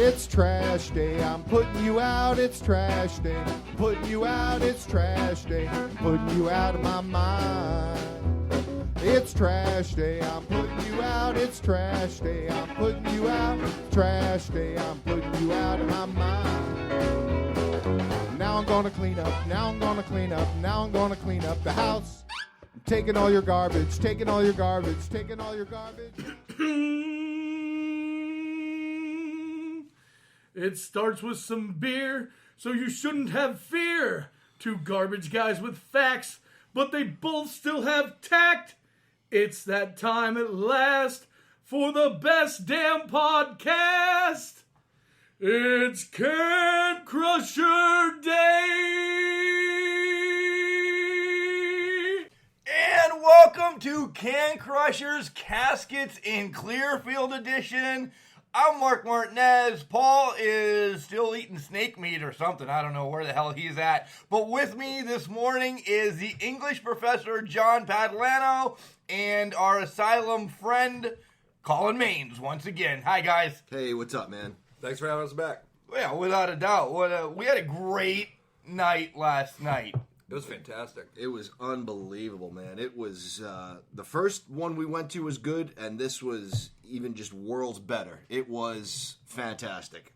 It's trash day, I'm putting you out, it's trash day. Putting you out, it's trash day. Putting you out of my mind. It's trash day, I'm putting you out, it's trash day. I'm putting you out, trash day. I'm putting you out of my mind. Now I'm gonna clean up, now I'm gonna clean up, now I'm gonna clean up the house. I'm taking all your garbage, taking all your garbage, taking all your garbage. It starts with some beer, so you shouldn't have fear. Two garbage guys with facts, but they both still have tact. It's that time at last for the best damn podcast. It's Can Crusher Day! And welcome to Can Crusher's Caskets in Clearfield edition. I'm Mark Martinez. Paul is still eating snake meat or something. I don't know where the hell he's at. But with me this morning is the English professor, John Patalano, and our Asylum friend, Collin Maines, once again. Hi, guys. Hey, what's up, man? Thanks for having us back. Yeah, without a doubt. We had a great night last night. It was fantastic. It was unbelievable, man. It was, the first one we went to was good, and this was even just worlds better. It was fantastic.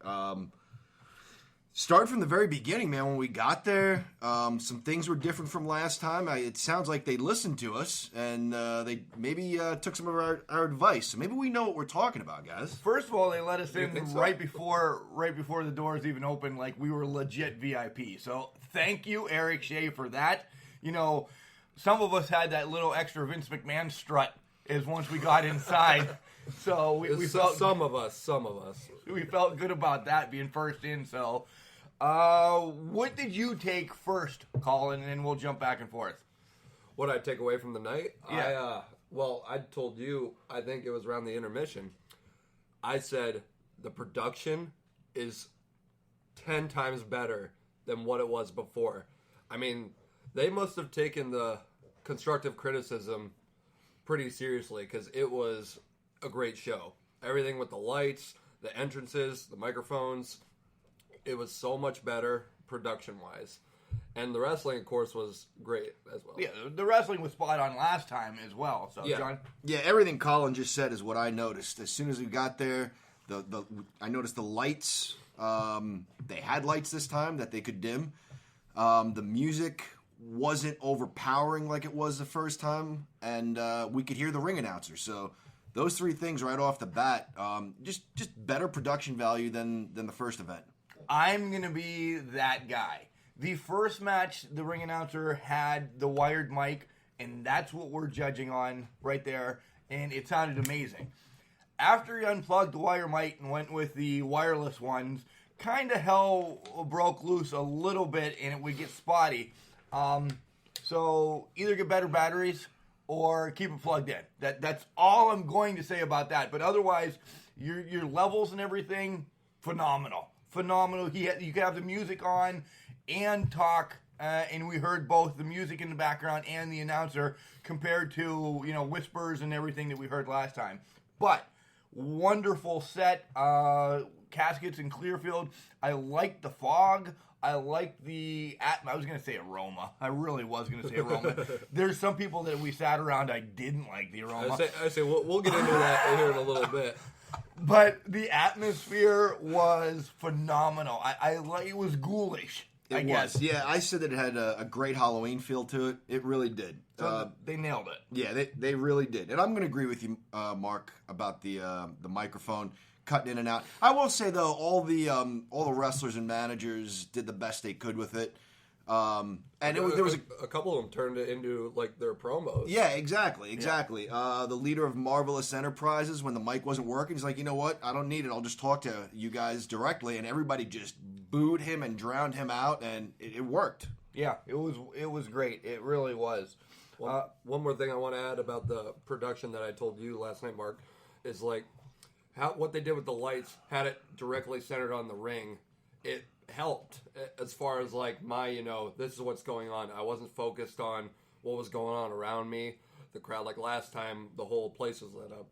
Start from the very beginning, man. When we got there, some things were different from last time. It sounds like they listened to us, and they maybe took some of our advice. So maybe we know what we're talking about, guys. First of all, they let us in so? right before the doors even opened, like we were legit VIP. So thank you, Eric Shea, for that. You know, some of us had that little extra Vince McMahon strut as once we got inside. So we felt some of us. we felt good about that being first in. So, what did you take first, Colin? And then we'll jump back and forth. What I take away from the night? Yeah. I told you, I think it was around the intermission. I said the production is 10 times better than what it was before. I mean, they must have taken the constructive criticism pretty seriously because it was a great show. Everything with the lights, the entrances, the microphones, it was so much better production-wise. And the wrestling, of course, was great as well. Yeah, the wrestling was spot on last time as well. So, Yeah. John? Yeah, everything Colin just said is what I noticed. As soon as we got there, I noticed the lights. They had lights this time that they could dim. The music wasn't overpowering like it was the first time, and we could hear the ring announcer. So those three things right off the bat, just better production value than the first event. I'm going to be that guy. The first match, the ring announcer had the wired mic, and that's what we're judging on right there, and it sounded amazing. After he unplugged the wire mic and went with the wireless ones, kind of hell broke loose a little bit, and it would get spotty. So either get better batteries or keep it plugged in. That's all I'm going to say about that. But otherwise, your levels and everything, phenomenal. You could have the music on and talk, and we heard both the music in the background and the announcer compared to, whispers and everything that we heard last time. But wonderful set. Caskets in Clearfield. I liked the fog. I liked the I was going to say aroma. I really was going to say aroma. There's some people that we sat around, I didn't like the aroma. I say we'll get into that here in a little bit. But the atmosphere was phenomenal. It was ghoulish. I guess. Yeah, I said that it had a great Halloween feel to it. It really did. So they nailed it. Yeah, they really did. And I'm going to agree with you, Mark, about the microphone cutting in and out. I will say though, all the wrestlers and managers did the best they could with it. And there was a couple of them turned it into like their promos. Yeah, exactly. The leader of Marvelous Enterprises, when the mic wasn't working, he's like, you know what? I don't need it. I'll just talk to you guys directly. And everybody just booed him and drowned him out, and it worked. Yeah, it was great. It really was. One more thing I want to add about the production that I told you last night, Mark, is like what they did with the lights, had it directly centered on the ring. It helped as far as like my, this is what's going on. I wasn't focused on what was going on around me, the crowd. Like last time, the whole place was lit up.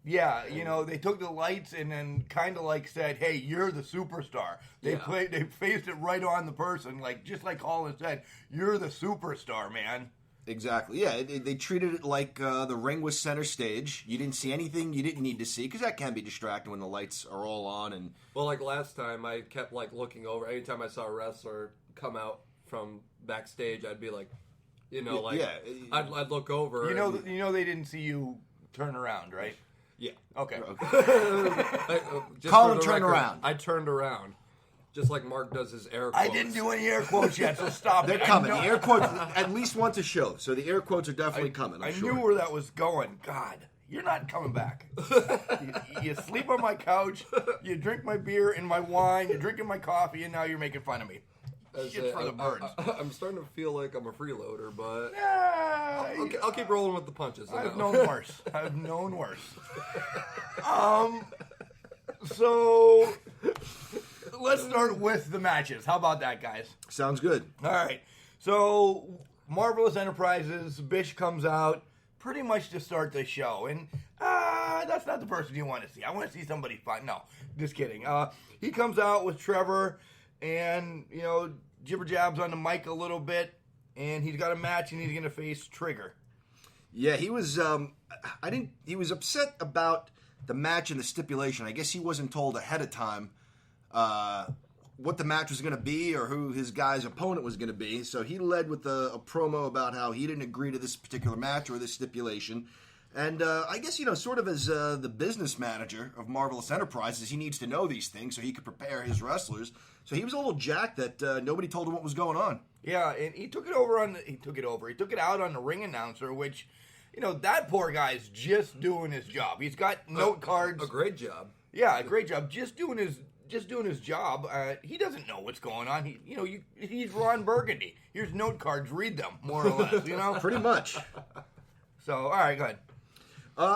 Yeah, you know, they took the lights and then kind of like said, "Hey, you're the superstar." They faced it right on the person, like just like Collin said, "You're the superstar, man." Exactly. Yeah, they treated it like the ring was center stage. You didn't see anything you didn't need to see because that can be distracting when the lights are all on. And well, like last time, I kept like looking over. Anytime I saw a wrestler come out from backstage, I'd be like, you know, like I'd look over. You know, they didn't see you turn around, right? Yeah. Okay. Collin turned around. I turned around. Just like Mark does his air quotes. I didn't do any air quotes yet, so stop. They're coming. The air quotes at least once a show, so the air quotes are definitely coming. I knew where that was going. God, you're not coming back. you sleep on my couch. You drink my beer and my wine. You're drinking my coffee, and now you're making fun of me. Shit for the birds. I'm starting to feel like I'm a freeloader, but Yeah, I'll keep rolling with the punches. I've known worse. So let's start with the matches. How about that, guys? Sounds good. All right. So Marvelous Enterprises, Bish comes out pretty much to start the show, and that's not the person you want to see. I want to see somebody fun. No, just kidding. He comes out with Trevor, and you know, jibber jabs on the mic a little bit, and he's got a match, and he's going to face Trigger. Yeah, he was. He was upset about the match and the stipulation. I guess he wasn't told ahead of time what the match was going to be or who his guy's opponent was going to be. So he led with a promo about how he didn't agree to this particular match or this stipulation. And I guess, you know, sort of as the business manager of Marvelous Enterprises, he needs to know these things so he could prepare his wrestlers. So he was a little jacked that nobody told him what was going on. Yeah, and he took it out on the ring announcer, which, you know, that poor guy's just doing his job. He's got note cards. A great job. Yeah, a great job. Just doing his job. He doesn't know what's going on. He's Ron Burgundy. Here's note cards. Read them, more or less. You know, Pretty much. So, all right, go ahead.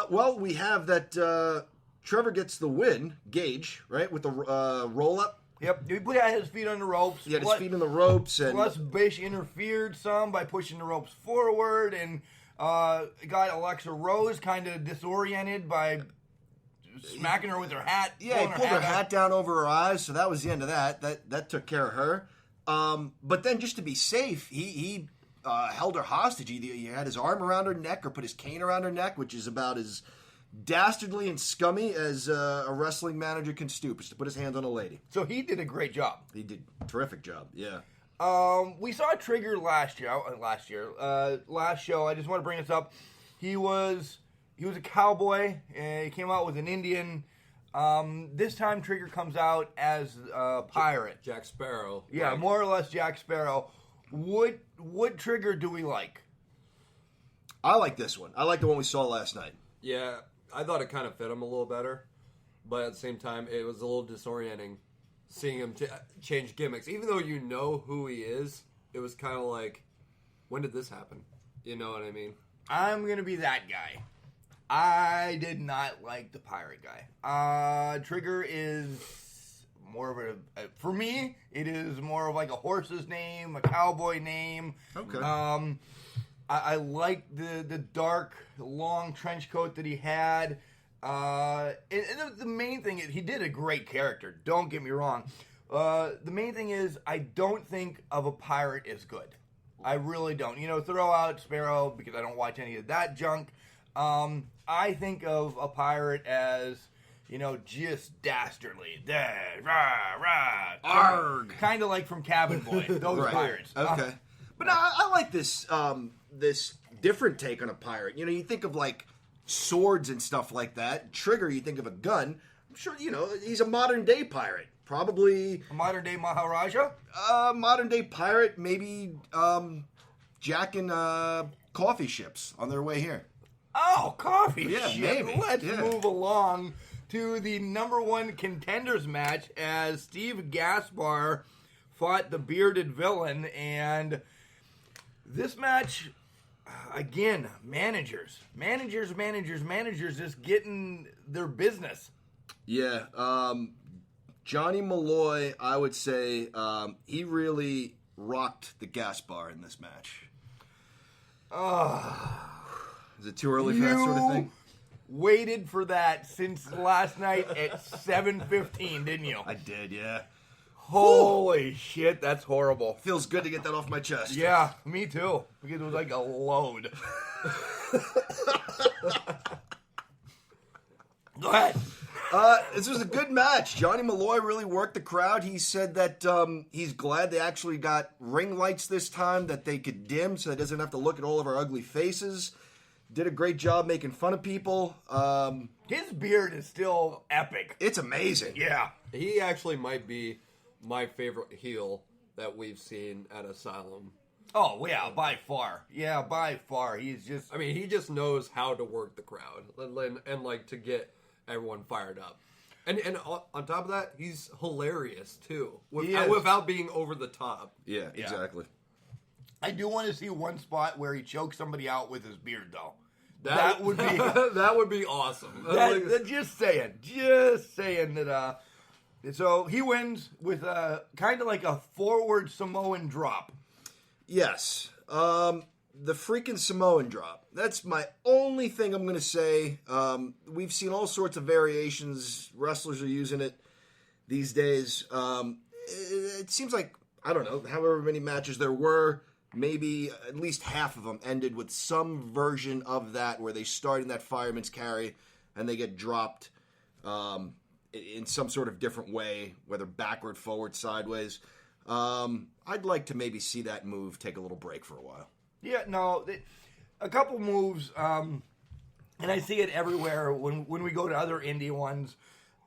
Well, we have that Trevor gets the win, Gage, right, with the roll-up. Yep, he put his feet on the ropes. He had his feet on the ropes. And plus, Bish interfered some by pushing the ropes forward, and got Alexa Rose kind of disoriented by smacking her with her hat. Yeah, he pulled her hat down over her eyes, so that was the end of that. That took care of her. But then, just to be safe, he held her hostage. Either he had his arm around her neck or put his cane around her neck, which is about as dastardly and scummy as a wrestling manager can stoop, is to put his hands on a lady. So he did a great job. He did a terrific job, yeah. We saw Trigger last show. I just want to bring this up. He was a cowboy, and he came out with an Indian. This time, Trigger comes out as a pirate. Jack Sparrow. Yeah, like, more or less Jack Sparrow. What Trigger do we like? I like this one. I like the one we saw last night. Yeah, I thought it kind of fit him a little better, but at the same time, it was a little disorienting seeing him change gimmicks. Even though you know who he is, it was kind of like, when did this happen? You know what I mean? I'm going to be that guy. I did not like the pirate guy. Trigger is more of for me, it is more of like a horse's name, a cowboy name. Okay. I like the dark, long trench coat that he had. And the main thing is, he did a great character. Don't get me wrong. The main thing is, I don't think of a pirate as good. I really don't. You know, throw out Sparrow because I don't watch any of that junk. I think of a pirate as, you know, just dastardly. Arg. Kind of like from Cabin Boy. Those Right. pirates. Okay. But I like this this different take on a pirate. You know, you think of like swords and stuff like that. Trigger, you think of a gun. I'm sure, you know, he's a modern day pirate. Probably A modern day Maharaja? modern day pirate, maybe jacking coffee ships on their way here. Oh, coffee Yeah, shit. maybe. Let's Yeah. move along to the number one contenders match as Steve Gaspar fought the bearded villain. And this match, again, managers just getting their business. Yeah. Johnny Malloy, I would say, he really rocked the Gaspar in this match. Is it too early for that sort of thing? waited for that since last night at 7:15, didn't you? I did, yeah. Holy shit, that's horrible. Feels good to get that off my chest. Yeah, me too. Because it was like a load. Go ahead. This was a good match. Johnny Malloy really worked the crowd. He said that he's glad they actually got ring lights this time that they could dim so he doesn't have to look at all of our ugly faces. Did a great job making fun of people. His beard is still epic. It's amazing. Yeah. He actually might be my favorite heel that we've seen at Asylum. Oh, yeah, by far. Yeah, by far. He's just... I mean, he just knows how to work the crowd and like, to get everyone fired up. And on top of that, he's hilarious, too. Without being over the top. Yeah, exactly. I do want to see one spot where he chokes somebody out with his beard, though. That would be... that would be awesome. Just saying that... So he wins with kind of like a forward Samoan drop. Yes. The freaking Samoan drop. That's my only thing I'm going to say. We've seen all sorts of variations. Wrestlers are using it these days. It seems like, I don't know, however many matches there were, maybe at least half of them ended with some version of that where they start in that fireman's carry and they get dropped in some sort of different way, whether backward, forward, sideways. I'd like to maybe see that move take a little break for a while. Yeah, no, a couple moves, and I see it everywhere when we go to other indie ones.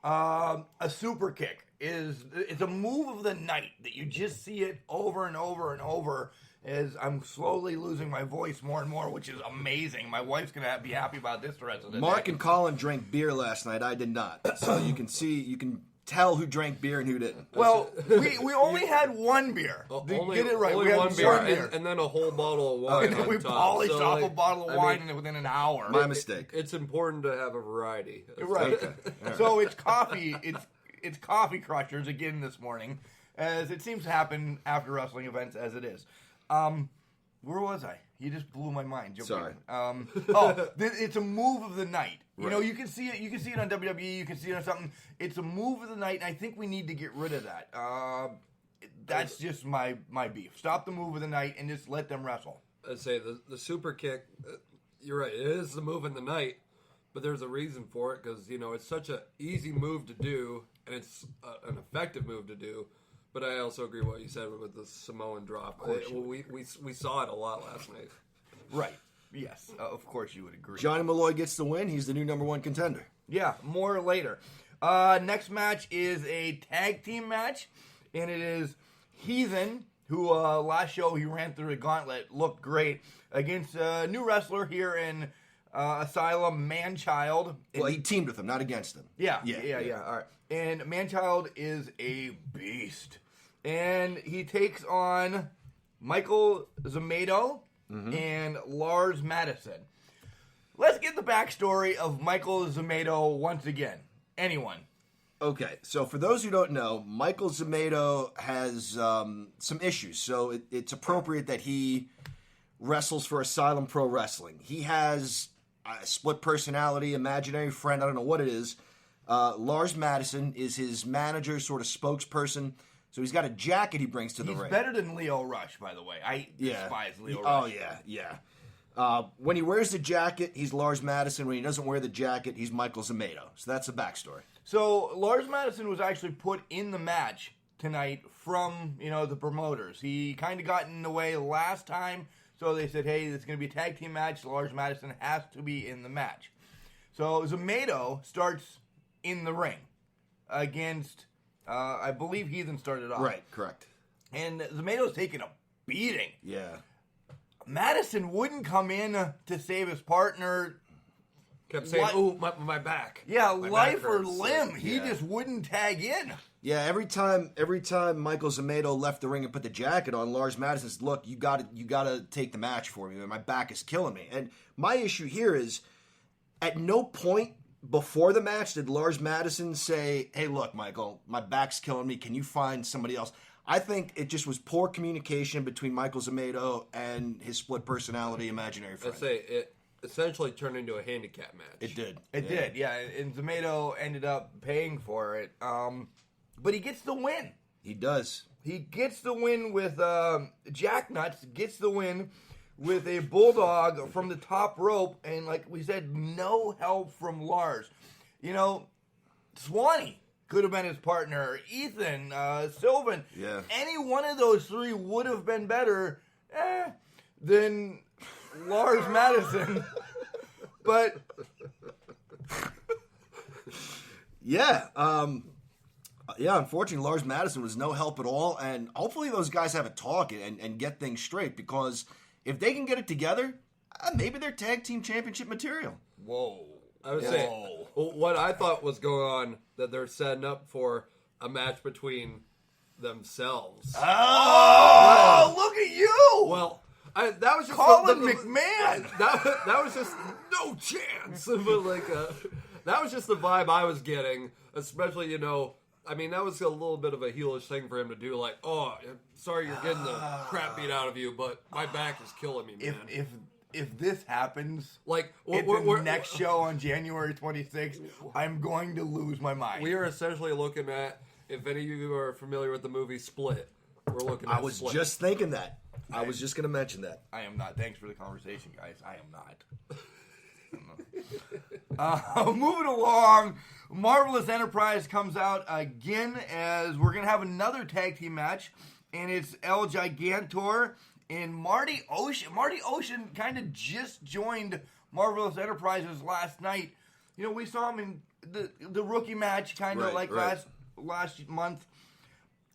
A super kick it's a move of the night that you just see it over and over and over. As I'm slowly losing my voice more and more, which is amazing. My wife's gonna be happy about this the rest of the day. Mark and Colin drank beer last night. I did not, so you can tell who drank beer and who didn't. Well, we only had one beer. Get it right. We had one beer, and then a whole bottle of wine. And we polished off a bottle of wine within an hour. My mistake. It's important to have a variety. Right. Okay. Right. So it's coffee. It's coffee crushers again this morning, as it seems to happen after wrestling events as it is. Where was I? You just blew my mind. Sorry. It's a move of the night. Right. You know, you can see it. You can see it on WWE. You can see it on something. It's a move of the night, and I think we need to get rid of that. That's just my beef. Stop the move of the night and just let them wrestle. I'd say the super kick. You're right. It is the move in the night, but there's a reason for it because it's such an easy move to do, and it's an effective move to do. But I also agree with what you said with the Samoan drop. We saw it a lot last night. Right. Yes. Of course you would agree. Johnny Malloy gets the win. He's the new #1 contender. Yeah. More later. Next match is a tag team match, and it is Heathen, who last show he ran through the gauntlet, looked great, against a new wrestler here in Asylum, Manchild. Well, he teamed with him, not against him. Yeah. All right. And Manchild is a beast. And he takes on Michael Zamato and Lars Madison. Let's get the backstory of Michael Zamato once again. Anyone? Okay, so for those who don't know, Michael Zamato has some issues. So it's appropriate that he wrestles for Asylum Pro Wrestling. He has a split personality, imaginary friend, I don't know what it is. Lars Madison is his manager, sort of spokesperson. So he's got a jacket he brings to the ring. He's better than Leo Rush, by the way. I despise Leo Rush. Oh, yeah. When he wears the jacket, he's Lars Madison. When he doesn't wear the jacket, he's Michael Zamato. So that's the backstory. So Lars Madison was actually put in the match tonight from, the promoters. He kind of got in the way last time. So they said, hey, it's going to be a tag team match. Lars Madison has to be in the match. So Zamato starts in the ring against, I believe Heathen started off. Right, correct. And Zamato's taking a beating. Yeah. Madison wouldn't come in to save his partner. Kept saying, "Ooh, my back." Yeah, my life back or hurts." limb. He just wouldn't tag in. Yeah, every time Michael Zamato left the ring and put the jacket on, Lars Madison said, "Look, you got to take the match for me. My back is killing me." And my issue here is, at no point before the match did Lars Madison say, "Hey, look, Michael, my back's killing me. Can you find somebody else?" I think it just was poor communication between Michael Zamato and his split personality imaginary friend. I'd say essentially turned into a handicap match. It did. It did, yeah. And Tomato ended up paying for it. But he gets the win. He does. He gets the win with Jack Nuts, gets the win with a bulldog from the top rope, and like we said, no help from Lars. You know, Swanee could have been his partner. Ethan, Sylvan, any one of those three would have been better than Lars Madison. But unfortunately, Lars Madison was no help at all, and hopefully those guys have a talk and get things straight, because if they can get it together, maybe they're tag team championship material. Whoa. I was saying, what I thought was going on, that they're setting up for a match between themselves. Oh, look at you! Well, that was just Colin McMahon. That was just no chance. But like, that was just the vibe I was getting, especially I mean, that was a little bit of a heelish thing for him to do. Like, oh, sorry you're getting the crap beat out of you, but my back is killing me, man. If this happens, like at the next show on January 26th, I'm going to lose my mind. We are essentially looking at, if any of you are familiar with the movie Split, we're looking at I was Split. just thinking that. I was just going to mention that. I am not. Thanks for the conversation, guys. I am not. Moving along, Marvelous Enterprise comes out again, as we're going to have another tag team match, and it's El Gigantor and Marty Ocean. Marty Ocean kind of just joined Marvelous Enterprises last night. You know, we saw him in the rookie match kind of last month.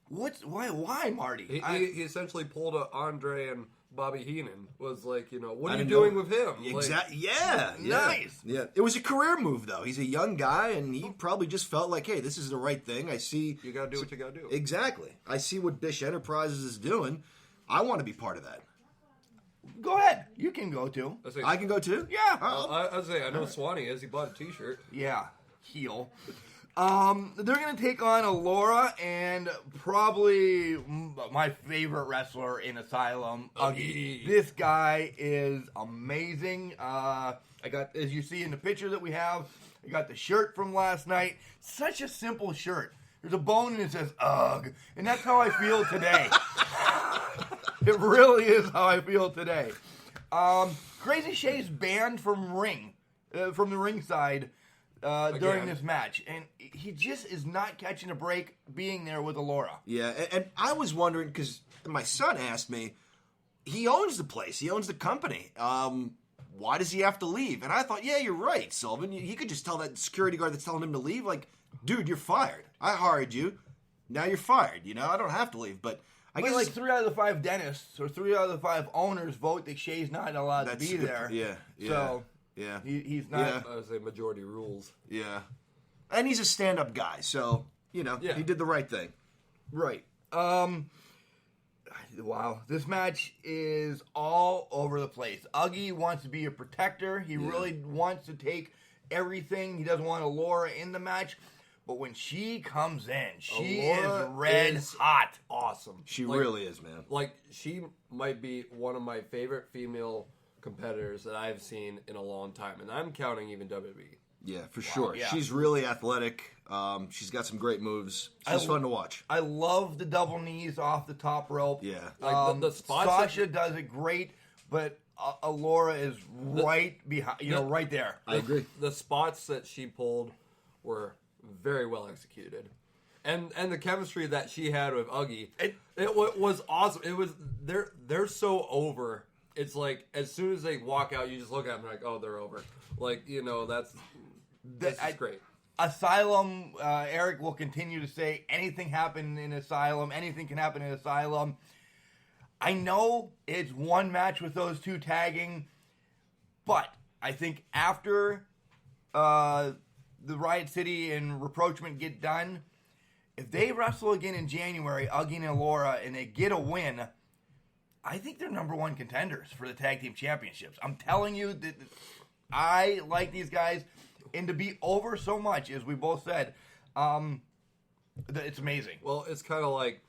Why Marty? He essentially pulled a Andre and Bobby Heenan. Was like, what are you doing with him? Exactly. Nice. Yeah. It was a career move, though. He's a young guy, and he probably just felt like, hey, this is the right thing. I see. You got to do what you got to do. Exactly. I see what Bish Enterprises is doing. I want to be part of that. Go ahead. You can go too. I can go too? Yeah. I was saying, I know Swanee is. He bought a T-shirt. Yeah. Heel. They're going to take on Alora and probably my favorite wrestler in Asylum, Uggy. This guy is amazing. I got, as you see in the picture that we have, I got the shirt from last night. Such a simple shirt. There's a bone and it says, Ugh. And that's how I feel today. It really is how I feel today. Crazy Shay's banned from from the ringside during this match. And he just is not catching a break being there with Alora. Yeah, and I was wondering, because my son asked me, he owns the place. He owns the company. Why does he have to leave? And I thought, yeah, you're right, Sylvan. He could just tell that security guard that's telling him to leave, like, dude, you're fired. I hired you. Now you're fired. I don't have to leave. But I guess like 3 out of the 5 dentists or 3 out of the 5 owners vote that Shay's not allowed to be there. Yeah. So yeah, he's not. Yeah. I would say majority rules. Yeah, and he's a stand-up guy, so he did the right thing. Right. Wow, this match is all over the place. Uggy wants to be a protector. He really wants to take everything. He doesn't want Alora in the match. But when she comes in, she is red hot. Awesome. She really is, man. Like, she might be one of my favorite female competitors that I've seen in a long time. And I'm counting even WWE. Yeah, for sure. Yeah. She's really athletic. She's got some great moves. She's fun to watch. I love the double knees off the top rope. Yeah. Like the spots Sasha does it great, but Alora is right behind, right there. I agree. The spots that she pulled were very well executed, and the chemistry that she had with Uggy, it was awesome. It was they're so over. It's like as soon as they walk out, you just look at them like, oh, they're over. Like that's great. Asylum. Eric will continue to say anything happened in Asylum. Anything can happen in Asylum. I know it's one match with those two tagging, but I think after the Riot City and Rapprochement get done, if they wrestle again in January, Uggy and Alora, and they get a win, I think they're number one contenders for the tag team championships. I'm telling you that I like these guys, and to be over so much, as we both said, it's amazing. Well, it's kind of like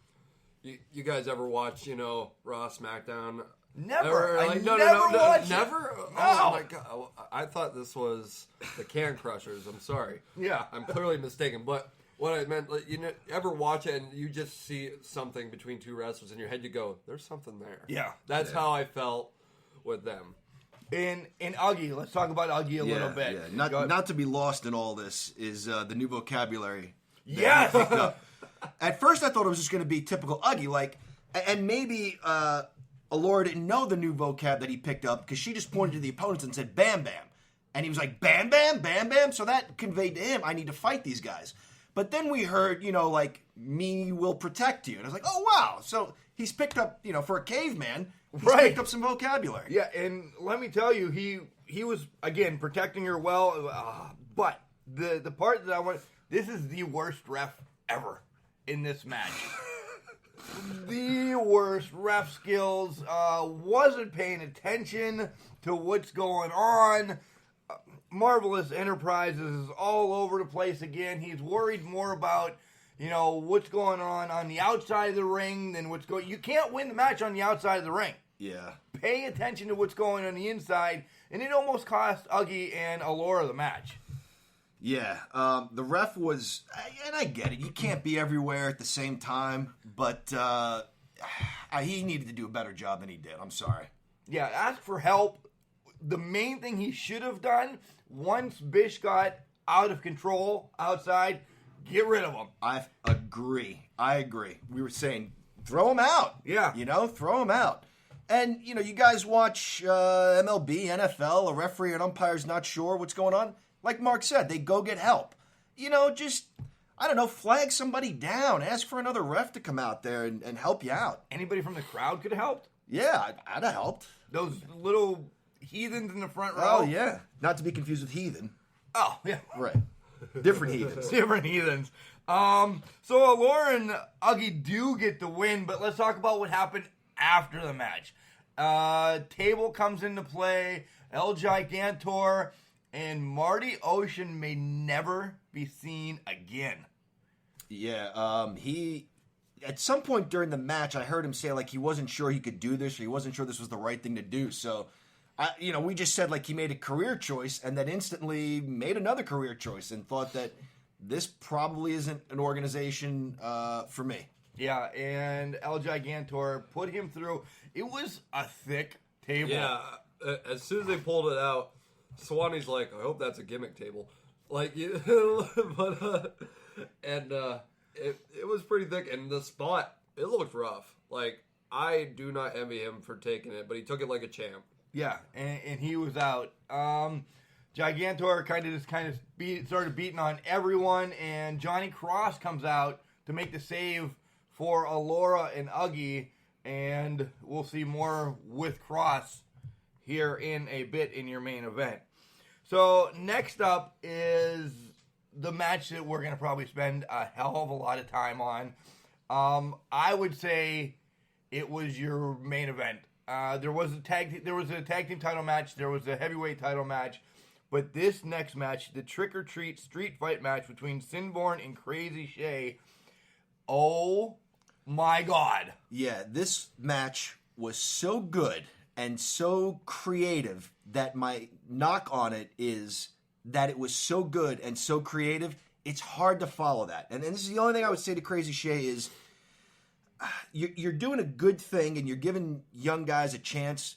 you guys ever watch, Raw, SmackDown. Never. I Like, never watched it. never. No. Oh my god! I thought this was the Can Crushers. I'm sorry. Yeah. I'm clearly mistaken. But what I meant, like, ever watch it and you just see something between two wrestlers in your head, you go, "There's something there." Yeah. That's how I felt with them. In Uggy, let's talk about Uggy a little bit. Yeah. Not to be lost in all this is the new vocabulary. that he Yes. picked up. At first, I thought it was just going to be typical Uggy, and maybe Allura didn't know the new vocab that he picked up because she just pointed to the opponents and said "Bam Bam," and he was like "Bam Bam, Bam Bam." So that conveyed to him, I need to fight these guys. But then we heard, like, "Me will protect you," and I was like, "Oh wow!" So he's picked up, for a caveman, he's picked up some vocabulary. Yeah, and let me tell you, he was, again, protecting her well. But the part that I want, this is the worst ref ever in this match. The worst ref skills. Wasn't paying attention to what's going on. Marvelous Enterprises is all over the place again. He's worried more about, what's going on the outside of the ring than what's going. You can't win the match on the outside of the ring. Yeah. Pay attention to what's going on the inside, and it almost cost Uggy and Allura the match. Yeah, the ref was, and I get it, you can't be everywhere at the same time, but he needed to do a better job than he did. I'm sorry. Yeah, ask for help. The main thing he should have done, once Bish got out of control outside, get rid of him. I agree. We were saying, throw him out. Yeah. Throw him out. And, you guys watch MLB, NFL, a referee and umpire's not sure what's going on. Like Mark said, they go get help. Just, I don't know, flag somebody down. Ask for another ref to come out there and help you out. Anybody from the crowd could have helped. Yeah, I'd have helped. Those little heathens in the front row. Oh, yeah. Not to be confused with heathen. Oh, yeah. Right. Different heathens. Different heathens. So Allura and Uggy do get the win, but let's talk about what happened after the match. Table comes into play. El Gigantor and Marty Ocean may never be seen again. Yeah, he... At some point during the match, I heard him say, like, he wasn't sure he could do this, or he wasn't sure this was the right thing to do. So, we just said, like, he made a career choice, and then instantly made another career choice, and thought that this probably isn't an organization for me. Yeah, and El Gigantor put him through. It was a thick table. Yeah, as soon as they pulled it out, Swanee's like, I hope that's a gimmick table. Like, but it was pretty thick, and the spot, it looked rough. Like, I do not envy him for taking it, but he took it like a champ. Yeah, and he was out. Gigantor started beating on everyone, and Johnny Cross comes out to make the save for Allura and Uggy, and we'll see more with Cross here in a bit in your main event. So next up is the match that we're going to probably spend a hell of a lot of time on. I would say it was your main event. There was a tag team title match. There was a heavyweight title match. But this next match, the Trick or Treat street fight match between Sinborn and Crazy Shay, oh my God. Yeah, this match was so good and so creative that my knock on it is that it was so good and so creative, it's hard to follow that. And this is the only thing I would say to Crazy Shay is you're doing a good thing and you're giving young guys a chance.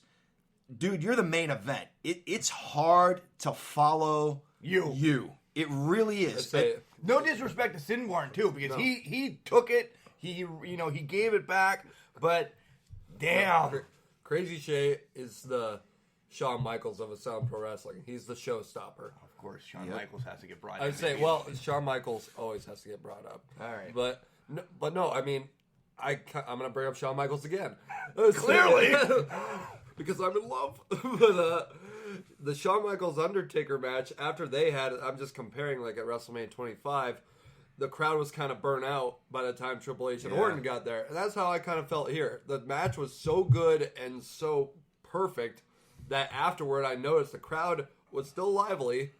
Dude, you're the main event. It's hard to follow you. It really is. No disrespect to Sinborn too, because he took it. He gave it back. But damn, Crazy Shay is the Shawn Michaels of Asylum Pro Wrestling. He's the showstopper. Of course, Shawn Michaels has to get brought up. I'd say, Shawn Michaels always has to get brought up. All right, but no, I mean, I'm going to bring up Shawn Michaels again. Clearly. Because I'm in love. But the Shawn Michaels Undertaker match, after they had it, I'm just comparing like at WrestleMania 25, the crowd was kind of burnt out by the time Triple H and Orton got there. And that's how I kind of felt here. The match was so good and so perfect that afterward I noticed the crowd was still lively,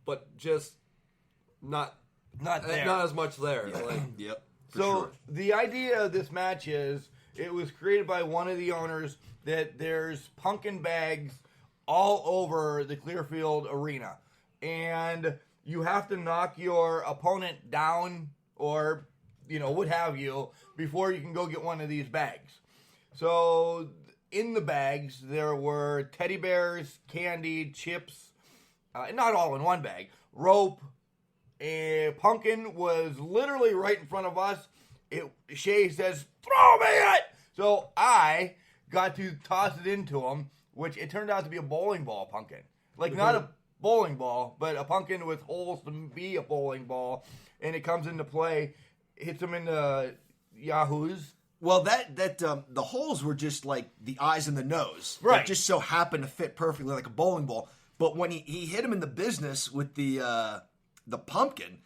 but just not there. Not as much there. Yeah. Like, yep. So the idea of this match is It was created by one of the owners that there's pumpkin bags all over the Clearfield arena. And you have to knock your opponent down or, what have you, before you can go get one of these bags. So in the bags, there were teddy bears, candy, chips, not all in one bag, rope. A pumpkin was literally right in front of us. Shay says, "Throw me it!" So I got to toss it into him, which it turned out to be a bowling ball pumpkin. Like, not a bowling ball, but a pumpkin with holes to be a bowling ball. And it comes into play, hits him in the yahoos. Well, the holes were just like the eyes and the nose. Right. That just so happened to fit perfectly like a bowling ball. But when he hit him in the business with the pumpkin,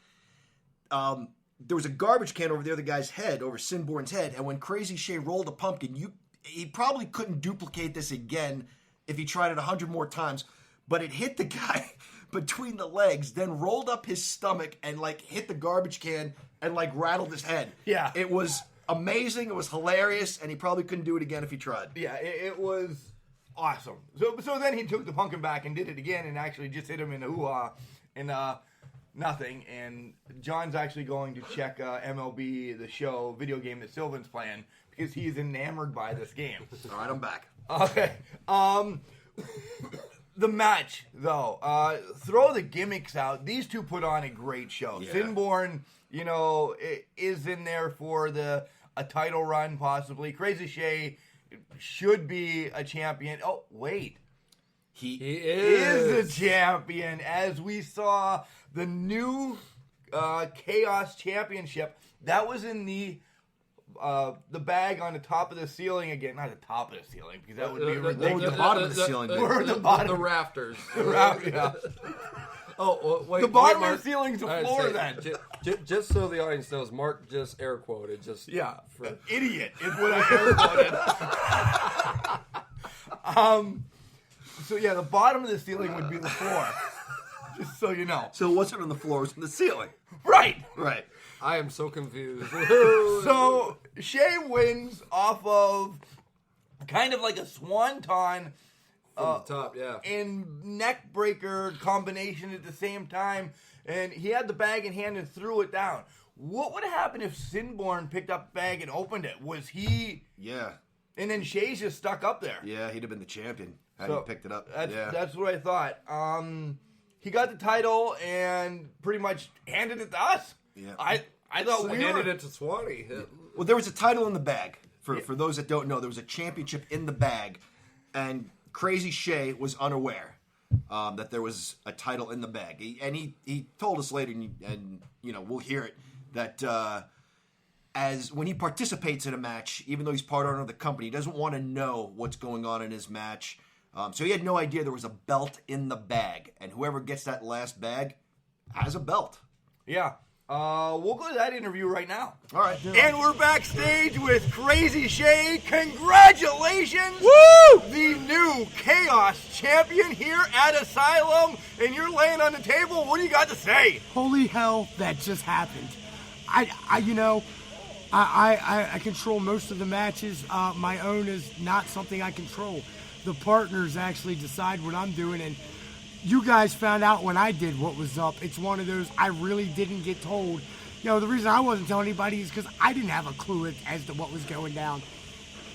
there was a garbage can over the other guy's head, over Sinborn's head, and when Crazy Shay rolled a pumpkin, he probably couldn't duplicate this again if he tried it 100 more times, but it hit the guy between the legs, then rolled up his stomach and hit the garbage can and rattled his head. Yeah. It was amazing, it was hilarious, and he probably couldn't do it again if he tried. Yeah, it was awesome. So then he took the pumpkin back and did it again and actually just hit him in the hoo-ha and nothing. And John's actually going to check MLB The Show video game that Sylvan's playing because he's enamored by this game. All right, I'm back. Okay. The match, though, throw the gimmicks out. These two put on a great show. Yeah. Sinborn, is in there for a title run, possibly. Crazy Shay should be a champion. Oh, wait. He Is a champion, as we saw the new Chaos Championship. That was in the bag on the top of the ceiling again. Not the top of the ceiling, because that would be ridiculous. The bottom of the ceiling. The rafters. Yeah. Oh, wait. The bottom wait, of the ceiling's the All right, floor, say- then. Just so the audience knows, Mark just air quoted. Yeah. For, Idiot is what I air quoted. So, yeah, the bottom of the ceiling would be the floor. Just so you know. So it wasn't on the floor, it was on the ceiling. Right. Right. I am so confused. So Shay wins off of kind of like a swanton From the top, yeah. and neck breaker combination at the same time, and he had the bag in hand and threw it down. What would have happened if Sinborn picked up the bag and opened it? Was he? Yeah. And then Shay's just stuck up there. Yeah, he'd have been the champion had So, he picked it up. That's what I thought. He got the title and pretty much handed it to us. Yeah. I thought we handed were. it to Swanee. Well, there was a title in the bag. For those that don't know, there was a championship in the bag, and Crazy Shay was unaware that there was a title in the bag. He told us later, and we'll hear it, that as when he participates in a match, even though he's part owner of the company, he doesn't want to know what's going on in his match. So he had no idea there was a belt in the bag, and whoever gets that last bag has a belt. Yeah. We'll go to that interview right now. All right. And we're backstage with Crazy Shay. Congratulations! Woo! The new Chaos Champion here at Asylum. And you're laying on the table. What do you got to say? Holy hell, that just happened. I control most of the matches. My own is not something I control. The partners actually decide what I'm doing, and you guys found out when I did what was up. It's one of those I really didn't get told. The reason I wasn't telling anybody is because I didn't have a clue as to what was going down.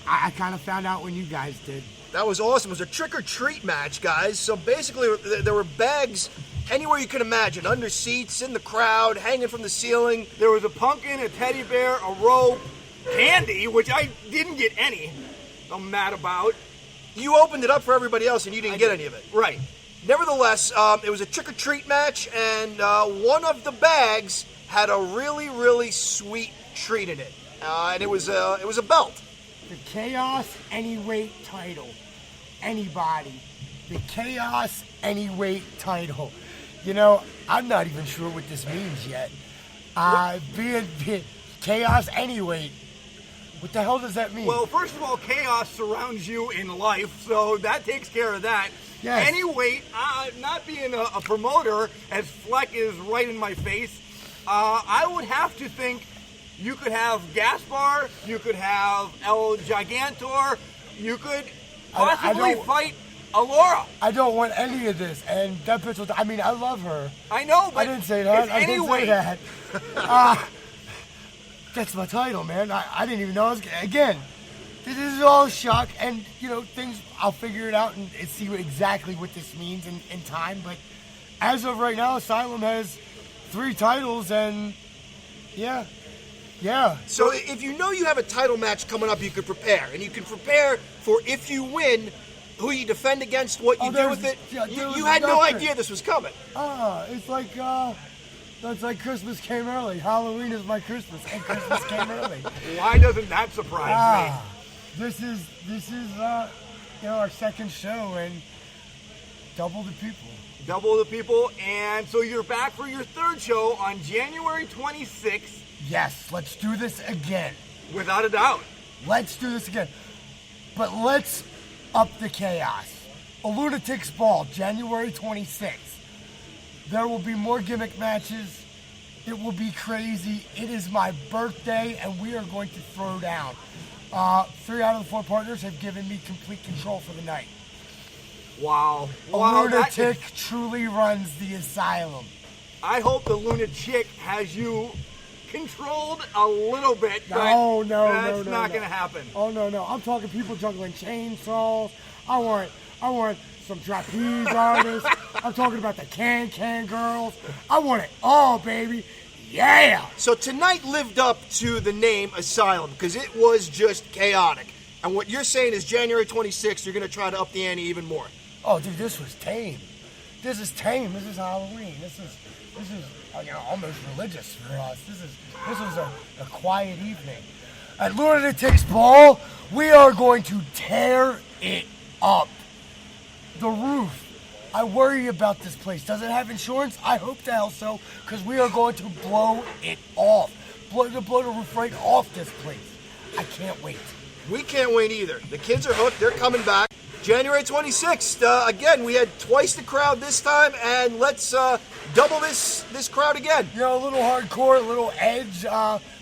I kind of found out when you guys did. That was awesome. It was a trick-or-treat match, guys. So basically, there were bags anywhere you can imagine, under seats, in the crowd, hanging from the ceiling. There was a pumpkin, a teddy bear, a rope, candy, which I didn't get any. I'm mad about. You opened it up for everybody else, and you didn't get any of it. Right. Nevertheless, it was a trick-or-treat match, and one of the bags had a really, really sweet treat in it. And it was a belt. The Chaos Anyweight title. Anybody. The Chaos Anyweight title. I'm not even sure what this means yet. Being Chaos Anyweight. What the hell does that mean? Well, first of all, chaos surrounds you in life, so that takes care of that. Yes. Anyway, not being a promoter, as Fleck is right in my face, I would have to think You could have Gaspar. You could have El Gigantor. You could possibly fight Alora. I don't want any of this. And that bitch was, I mean, I love her. I know, but I didn't say that. I didn't say that. That's my title, man. I didn't even know I was, again, this is all shock. And, you know, things, I'll figure it out and see exactly what this means in time. But as of right now, Asylum has 3 titles and, yeah. So if you know you have a title match coming up, you could prepare. And you can prepare for if you win, who you defend against, what you do with it. Yeah, you had no idea this was coming. It's like, that's like Christmas came early. Halloween is my Christmas, and Christmas came early. Why doesn't that surprise me? This is our second show and double the people. Double the people, and so you're back for your 3rd show on January 26th. Yes, let's do this again. Without a doubt. Let's do this again. But let's up the chaos. A Lunatic's Ball, January 26th. There will be more gimmick matches. It will be crazy. It is my birthday, and we are going to throw down. 3 out of the 4 partners have given me complete control for the night. Wow. A Lunatic truly runs the Asylum. I hope the Lunatic has you controlled a little bit, but No, that's not going to happen. Oh, no. I'm talking people juggling chainsaws. I want some trapeze artists. I'm talking about the can girls. I want it all, baby. Yeah! So tonight lived up to the name Asylum because it was just chaotic. And what you're saying is January 26th, you're going to try to up the ante even more. Oh, dude, this was tame. This is tame. This is Halloween. This is almost religious for us. This was a quiet evening. At Lunatic's Ball, we are going to tear it up. The roof. I worry about this place. Does it have insurance? I hope the hell so, because we are going to blow it off. Blow the roof right off this place. I can't wait. We can't wait either. The kids are hooked. They're coming back. January 26th. Again, we had twice the crowd this time, and let's double this crowd again. You know, a little hardcore, a little edge,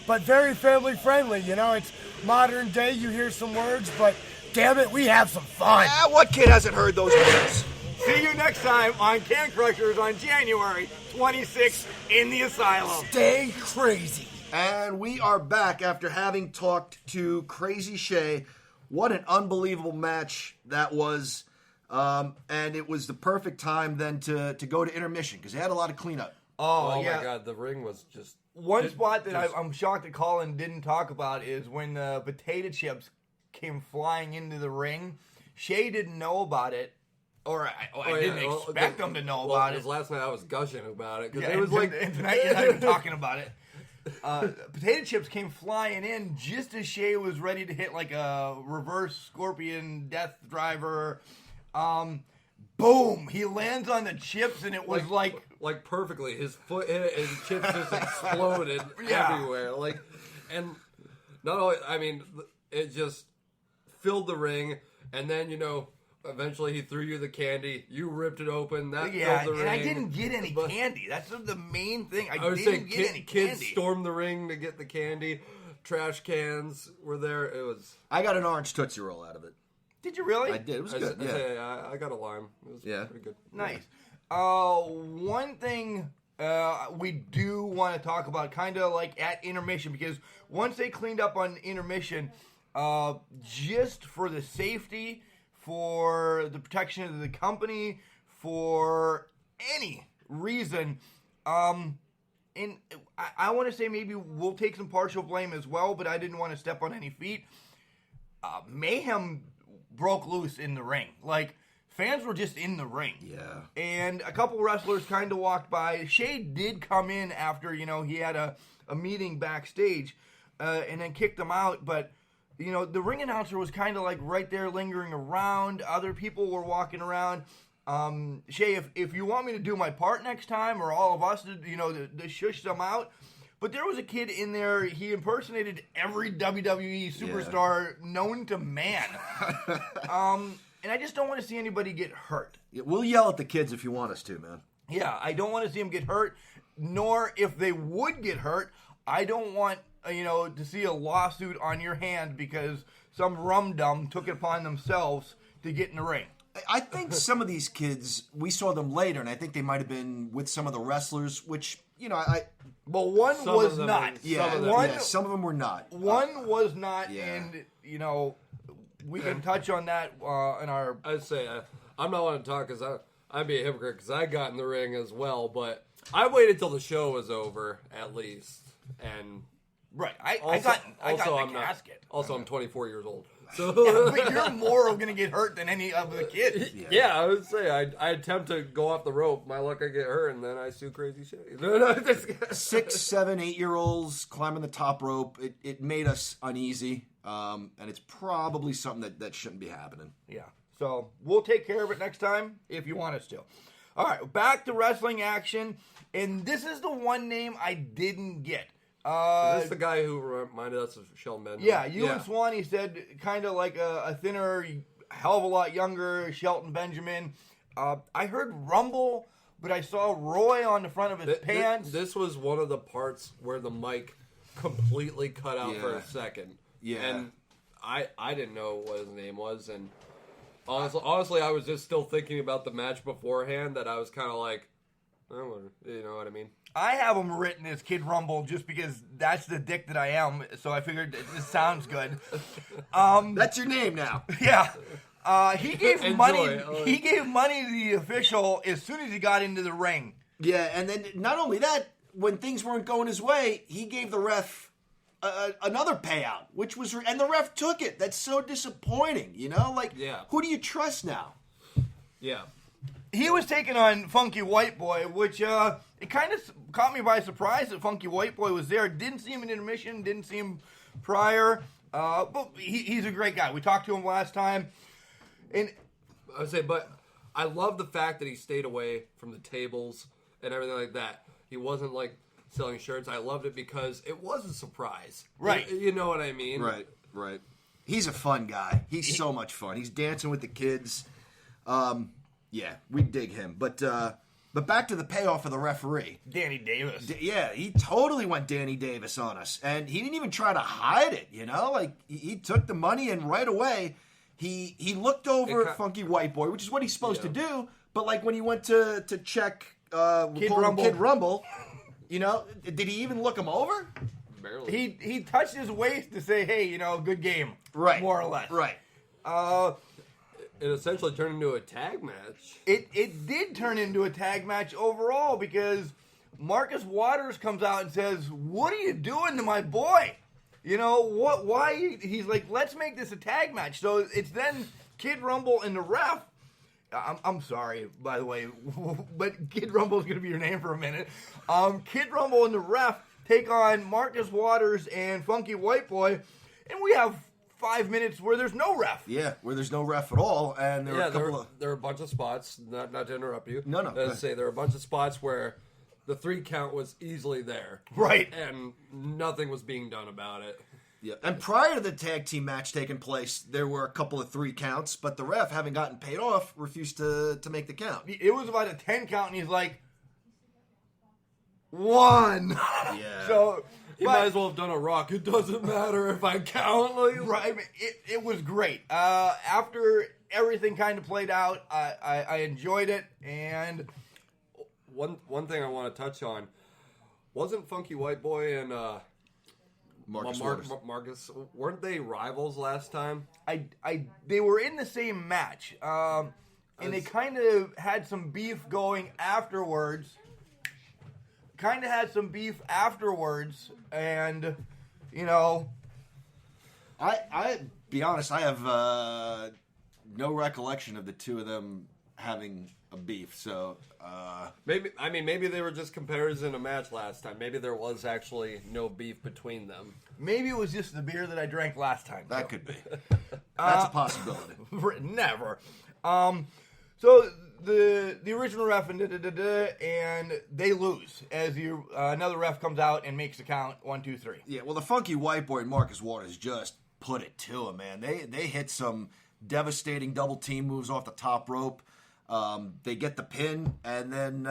but very family friendly. You know, it's modern day. You hear some words, but damn it, we have some fun. What kid hasn't heard those words? See you next time on Can Crushers on January 26th in the Asylum. Stay crazy. And we are back after having talked to Crazy Shay. What an unbelievable match that was. And it was the perfect time then to go to intermission because they had a lot of cleanup. Oh my God, the ring was just... One spot that I'm shocked that Collin didn't talk about is when the potato chips came flying into the ring. Shay didn't know about it. Or I didn't expect them to know about it. Last night I was gushing about it. It was like... And tonight you're not even talking about it. Potato chips came flying in just as Shay was ready to hit like a reverse scorpion death driver. Boom! He lands on the chips and it was like perfectly. His foot hit it and chips just exploded everywhere. And not only, I mean, it just filled the ring, and then eventually he threw you the candy. You ripped it open. That filled the ring. And I didn't get any candy. That's the main thing. I was didn't saying, get any kids candy. stormed the ring to get the candy. Trash cans were there. It was. I got an orange Tootsie Roll out of it. Did you really? I did. It was good. I got a lime. It was pretty good. Nice. One thing we do want to talk about, kind of like at intermission, because once they cleaned up on intermission, just for the safety, for the protection of the company, for any reason, and I want to say maybe we'll take some partial blame as well, but I didn't want to step on any feet. Mayhem broke loose in the ring. Like, fans were just in the ring. Yeah. And a couple wrestlers kind of walked by. Shay did come in after, he had a meeting backstage and then kicked them out. But, the ring announcer was kind of like right there lingering around. Other people were walking around. Shay, if you want me to do my part next time, or all of us to shush them out. But there was a kid in there, he impersonated every WWE superstar known to man. And I just don't want to see anybody get hurt. Yeah, we'll yell at the kids if you want us to, man. Yeah, I don't want to see them get hurt, nor if they would get hurt, I don't want to see a lawsuit on your hand because some rum-dum took it upon themselves to get in the ring. I think some of these kids, we saw them later, and I think they might have been with some of the wrestlers, which, But one Some was of them not. are- some of them were not. One was not, Yeah. and, we can touch on that in our... I'd say I'm not want to talk because I'd be a hypocrite because I got in the ring as well, but I waited till the show was over at least, and Right. I also, got I'm the not. casket. Also, I'm 24 years old, so But you're more going to get hurt than any of the kids. yeah, I would say I attempt to go off the rope. My luck, I get hurt, and then I do crazy shit. 6, 7, 8-year-olds climbing the top rope. It made us uneasy, and it's probably something that shouldn't be happening. Yeah. So we'll take care of it next time if you want us to. All right, back to wrestling action. And this is the one name I didn't get. Is this the guy who reminded us of Shelton Benjamin? Yeah, and Swanee said kind of like a thinner, hell of a lot younger Shelton Benjamin. I heard Rumble, but I saw Roy on the front of his pants. This was one of the parts where the mic completely cut out for a second. Yeah. And I didn't know what his name was, and honestly, I was just still thinking about the match beforehand that I was kind of like, oh, you know what I mean? I have him written as Kid Rumble just because that's the dick that I am, so I figured this sounds good. That's your name now. Yeah. He gave Enjoy. money. He gave money to the official as soon as he got into the ring. Yeah, and then not only that, when things weren't going his way, he gave the ref another payout, and the ref took it. That's so disappointing, Who do you trust now? Yeah. He was taking on Funky White Boy, which it kind of caught me by surprise that Funky White Boy was there. Didn't see him in intermission, didn't see him prior, but he's a great guy. We talked to him last time, and I would say, but I love the fact that he stayed away from the tables and everything like that. He wasn't like selling shirts. I loved it because it was a surprise. Right. You know what I mean? Right. He's a fun guy. He's so much fun. He's dancing with the kids. Yeah, we dig him. But back to the payoff for the referee. Danny Davis. Yeah, he totally went Danny Davis on us. And he didn't even try to hide it, he took the money and right away he looked over at Funky White Boy, which is what he's supposed to do. But like when he went to check Kid Rumble, did he even look him over? Barely. He touched his waist to say, hey, good game. Right. More or less. Right. It essentially turned into a tag match. It did turn into a tag match overall because Marcus Waters comes out and says, what are you doing to my boy? Why? He's like, let's make this a tag match. So it's then Kid Rumble and the ref. I'm sorry, by the way, but Kid Rumble is going to be your name for a minute. Kid Rumble and the ref take on Marcus Waters and Funky White Boy, and we have 5 minutes where there's no ref. Yeah, where there's no ref at all, and there are a bunch of spots. Not to interrupt you. No. Let's say there are a bunch of spots where the 3 count was easily there, right, and nothing was being done about it. Yeah, and prior to the tag team match taking place, there were a couple of 3 counts, but the ref, having gotten paid off, refused to make the count. It was about a 10 count, and he's like, 1. Yeah. So you might as well have done a rock. It doesn't matter if I count. Right. I mean, it was great. After everything kind of played out, I enjoyed it. And one thing I want to touch on, wasn't Funky White Boy and Marcus, weren't they rivals last time? They were in the same match. And they kind of had some beef going afterwards. And I be honest, I have no recollection of the two of them having a beef. So maybe they were just competitors in a match last time. Maybe there was actually no beef between them. Maybe it was just the beer that I drank last time. That could be. That's a possibility. Never. So the original ref and they lose as another ref comes out and makes the count 1, 2, 3. Yeah, well, the Funky White Boy and Marcus Waters just put it to him, man. They hit some devastating double team moves off the top rope. They get the pin, and then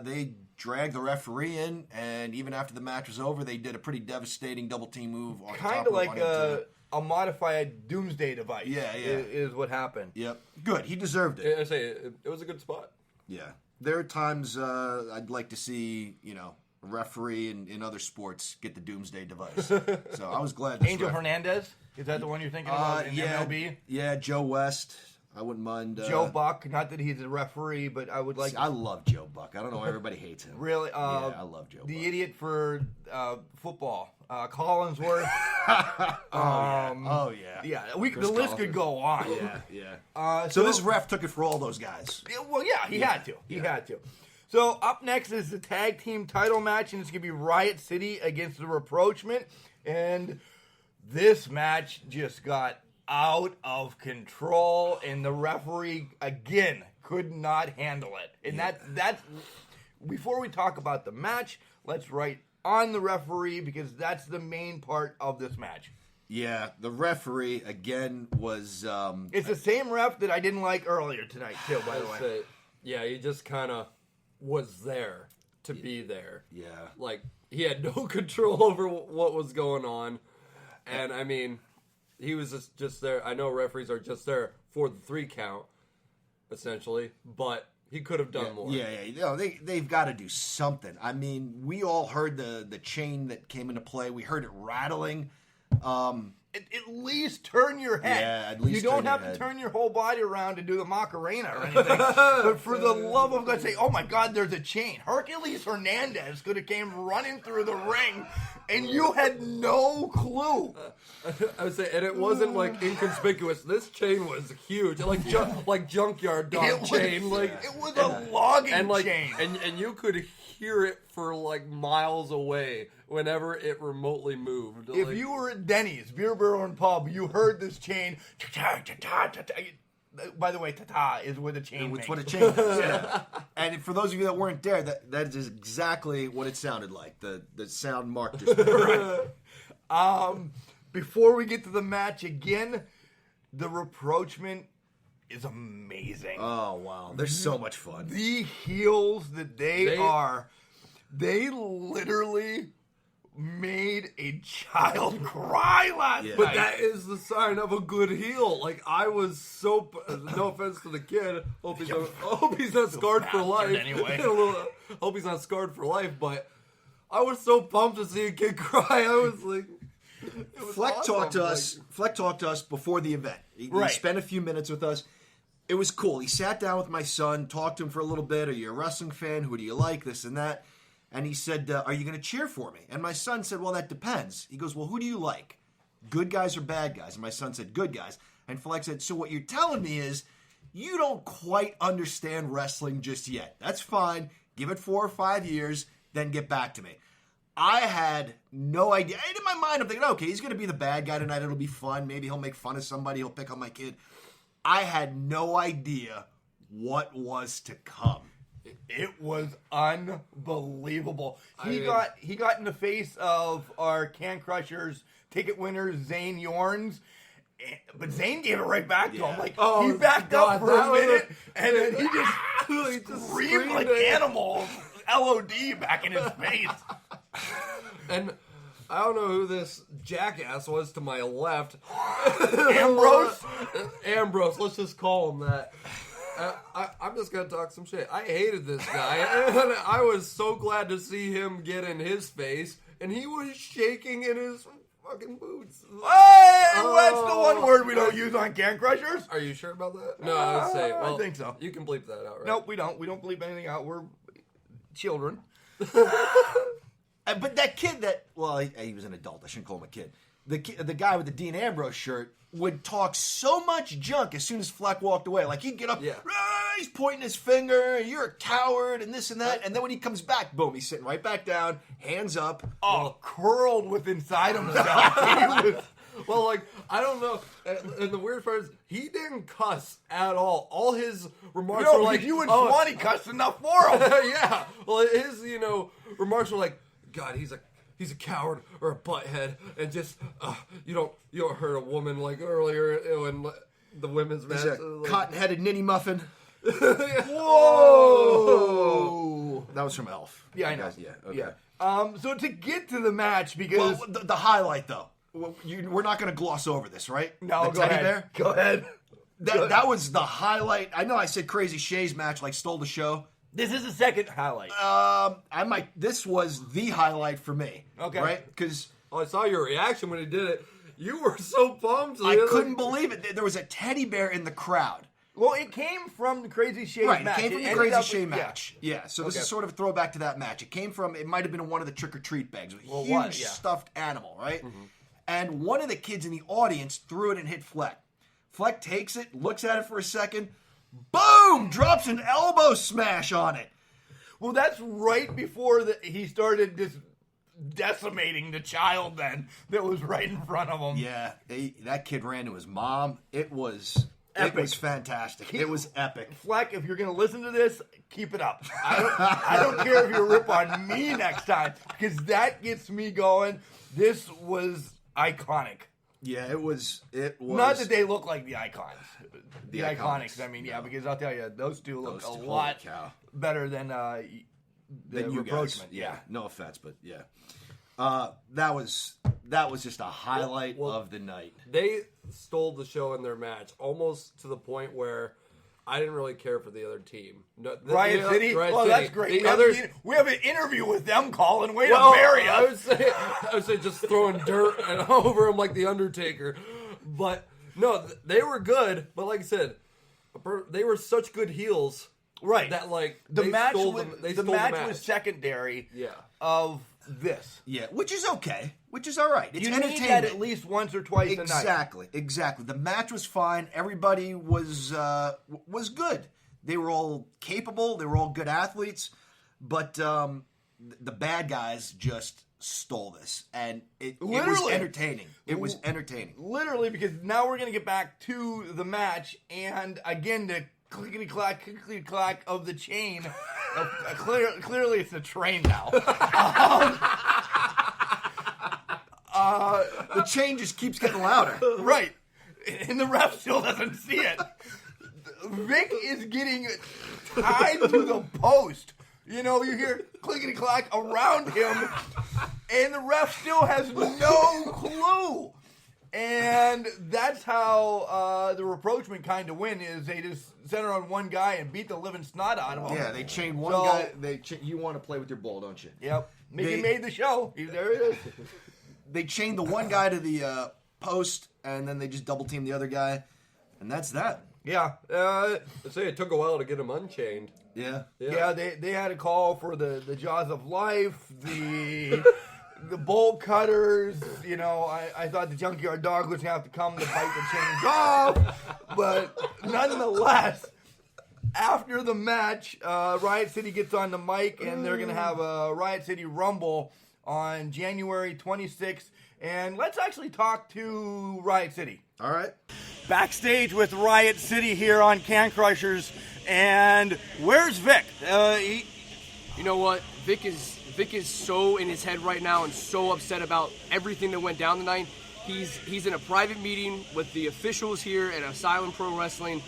they dragged the referee in, and even after the match was over, they did a pretty devastating double team move. Kind of like a modified doomsday device. Yeah. Is what happened. Yep. Good. He deserved it. I say it was a good spot. Yeah. There are times I'd like to see, a referee in other sports get the doomsday device. So I was glad. Angel Hernandez? Is that the one you're thinking about in MLB? Yeah, Joe West. I wouldn't mind. Joe Buck. Not that he's a referee, but I would like. I love Joe Buck. I don't know why everybody hates him. Really? Yeah, I love Joe Buck. The idiot for football. Collinsworth. Oh, yeah. Yeah, the list could go on. Yeah. So this ref took it for all those guys. Well, yeah, he had to. He had to. So up next is the tag team title match, and it's going to be Riot City against the Rapprochement. And this match just got out of control, and the referee, again, could not handle it. And that's before we talk about the match, let's write on the referee, because that's the main part of this match. Yeah, the referee, again, was... it's the same ref that I didn't like earlier tonight, too, by the way. Yeah, he just kind of was there to be there. Yeah. Like, he had no control over what was going on. And, I mean, he was just there. I know referees are just there for the 3 count, essentially, but... he could have done more. Yeah. They've got to do something. I mean, we all heard the chain that came into play. We heard it rattling. At least turn your head. Yeah, at least you don't have to turn your whole body around to do the Macarena or anything. But for the love of God, say, oh my God, there's a chain. Hercules Hernandez could have came running through the ring, and you had no clue. I would say, and it wasn't like inconspicuous. This chain was huge, like junkyard dog chain. Like it was a logging chain, and you could hear it for like miles away whenever it remotely moved. If you were at Denny's, Beer Barrel and Pub, you heard this chain. By the way, ta-ta is what a chain makes. It's what a chain does, yeah. And for those of you that weren't there, that is exactly what it sounded like. The sound Mark just made. Before we get to the match again, the Rapprochement is amazing. Oh, wow. They're so much fun. The heels that they are, they literally made a child cry last night. But that is the sign of a good heel. Like, I was so... no offense to the kid. Hope he's not scarred for life. Anyway. Hope he's not scarred for life, but I was so pumped to see a kid cry. I was like... Fleck talked to us before the event. He spent a few minutes with us. It was cool. He sat down with my son, talked to him for a little bit. Are you a wrestling fan? Who do you like? This and that. And he said, are you going to cheer for me? And my son said, well, that depends. He goes, well, who do you like? Good guys or bad guys? And my son said, good guys. And Fleck said, so what you're telling me is you don't quite understand wrestling just yet. That's fine. Give it 4 or 5 years, then get back to me. I had no idea. And in my mind, I'm thinking, okay, he's going to be the bad guy tonight. It'll be fun. Maybe he'll make fun of somebody. He'll pick on my kid. I had no idea what was to come. It was unbelievable. He got in the face of our Can Crushers ticket winner, Zane Yorns. But Zane gave it right back to him. Like, he backed up for a minute, and then he just screamed like animal LOD back in his face. And I don't know who this jackass was to my left. Ambrose, let's just call him that. I'm just going to talk some shit. I hated this guy, and I was so glad to see him get in his face, and he was shaking in his fucking boots. Hey, what's the one word we don't use on Can Crushers? Are you sure about that? No, I would say, well, I think so. You can bleep that out, right? Nope, we don't. We don't bleep anything out. We're children. But that kid he was an adult. I shouldn't call him a kid. The guy with the Dean Ambrose shirt would talk so much junk as soon as Fleck walked away. Like, he'd get up, he's pointing his finger, you're a coward, and this and that. And then when he comes back, boom, he's sitting right back down, hands up. Curled with inside himself. Well, like, I don't know. And the weird part is, he didn't cuss at all. All his remarks were like... you and Swanee cussed enough for him. Yeah. Well, his, remarks were like, God, he's a coward or a butthead, and just you don't hurt a woman like earlier when the women's match. He's a cotton-headed ninny muffin. Whoa! That was from Elf. Yeah, I You know. guys- yeah, okay. Yeah. So to get to the match, because Well, the highlight though, we're not going to gloss over this, right? no, the go teddy ahead. bear. Go ahead. That was the highlight. I know I said Crazy Shay's match like stole the show. This is the second highlight. This was the highlight for me. Okay. Right? Because Oh, I saw your reaction when he did it. You were so pumped. I couldn't believe it. There was a teddy bear in the crowd. Well, it came from the Crazy Shay's Right, match. it came from the ended Crazy up Shay with- match. Yeah, so this Okay. is sort of a throwback to that match. It might have been one of the trick-or-treat bags. A Well, huge what? Yeah. stuffed animal, right? And one of the kids in the audience threw it and hit Fleck. Fleck takes it, looks at it for a second, boom! Drops an elbow smash on it. Well, that's right before he started just decimating the child then that was right in front of him. Yeah, that kid ran to his mom. It was Epic. It was fantastic. It was epic. Fleck, if you're going to listen to this, keep it up. I don't care if you rip on me next time, because that gets me going. This was iconic. Yeah, it was. Not that they look like the Icons. The Iconics. Iconics. I mean, yeah, because I'll tell you, those two look Those a two, lot holy cow. better than the Than you guys. Rapprochement. Yeah, no offense, but yeah. That was just a highlight of the night. They stole the show in their match, almost to the point where I didn't really care for the other team. No, Riot City? Riot Oh, City. that's great. We have an interview with them, Colin. Way Well, to bury I us. would say just throwing dirt and over him like the Undertaker. But no, they were good. But like I said, they were such good heels, Right. That like The they match, stole was, them, they the stole match was secondary Yeah. of this. Yeah, which is okay. Which is all right. It's You need entertainment. that at least once or twice a night. Exactly. The match was fine. Everybody was good. They were all capable. They were all good athletes. But the bad guys just stole this, and it was Literally. entertaining. It was entertaining. Literally, because now we're going to get back to the match, and again, the clickety-clack of the chain. Clearly, it's a train now. The chain just keeps getting louder. Right. And the ref still doesn't see it. Vic is getting tied to the post. You know, you hear clickety-clack around him, and the ref still has no clue. And that's how the rapprochement kind of win, is they just center on one guy and beat the living snot out of him. Yeah, they chain one So- guy. You want to play with your ball, don't you? Yep. Mickey They- made the show. There it is. They chained the one guy to the post, and then they just double teamed the other guy, and that's that. Yeah. I say it took a while to get him unchained. Yeah. Yeah, they had a call for the Jaws of Life, the bolt cutters. You know, I thought the Junkyard Dog was going to have to come to bite the chains off. But nonetheless, after the match, Riot City gets on the mic, and they're going to have a Riot City Rumble on January 26th. And let's actually talk to Riot City. All right. Backstage with Riot City here on Can Crushers. And where's Vic? You know what? Vic is so in his head right now and so upset about everything that went down tonight. He's in a private meeting with the officials here at Asylum Pro Wrestling,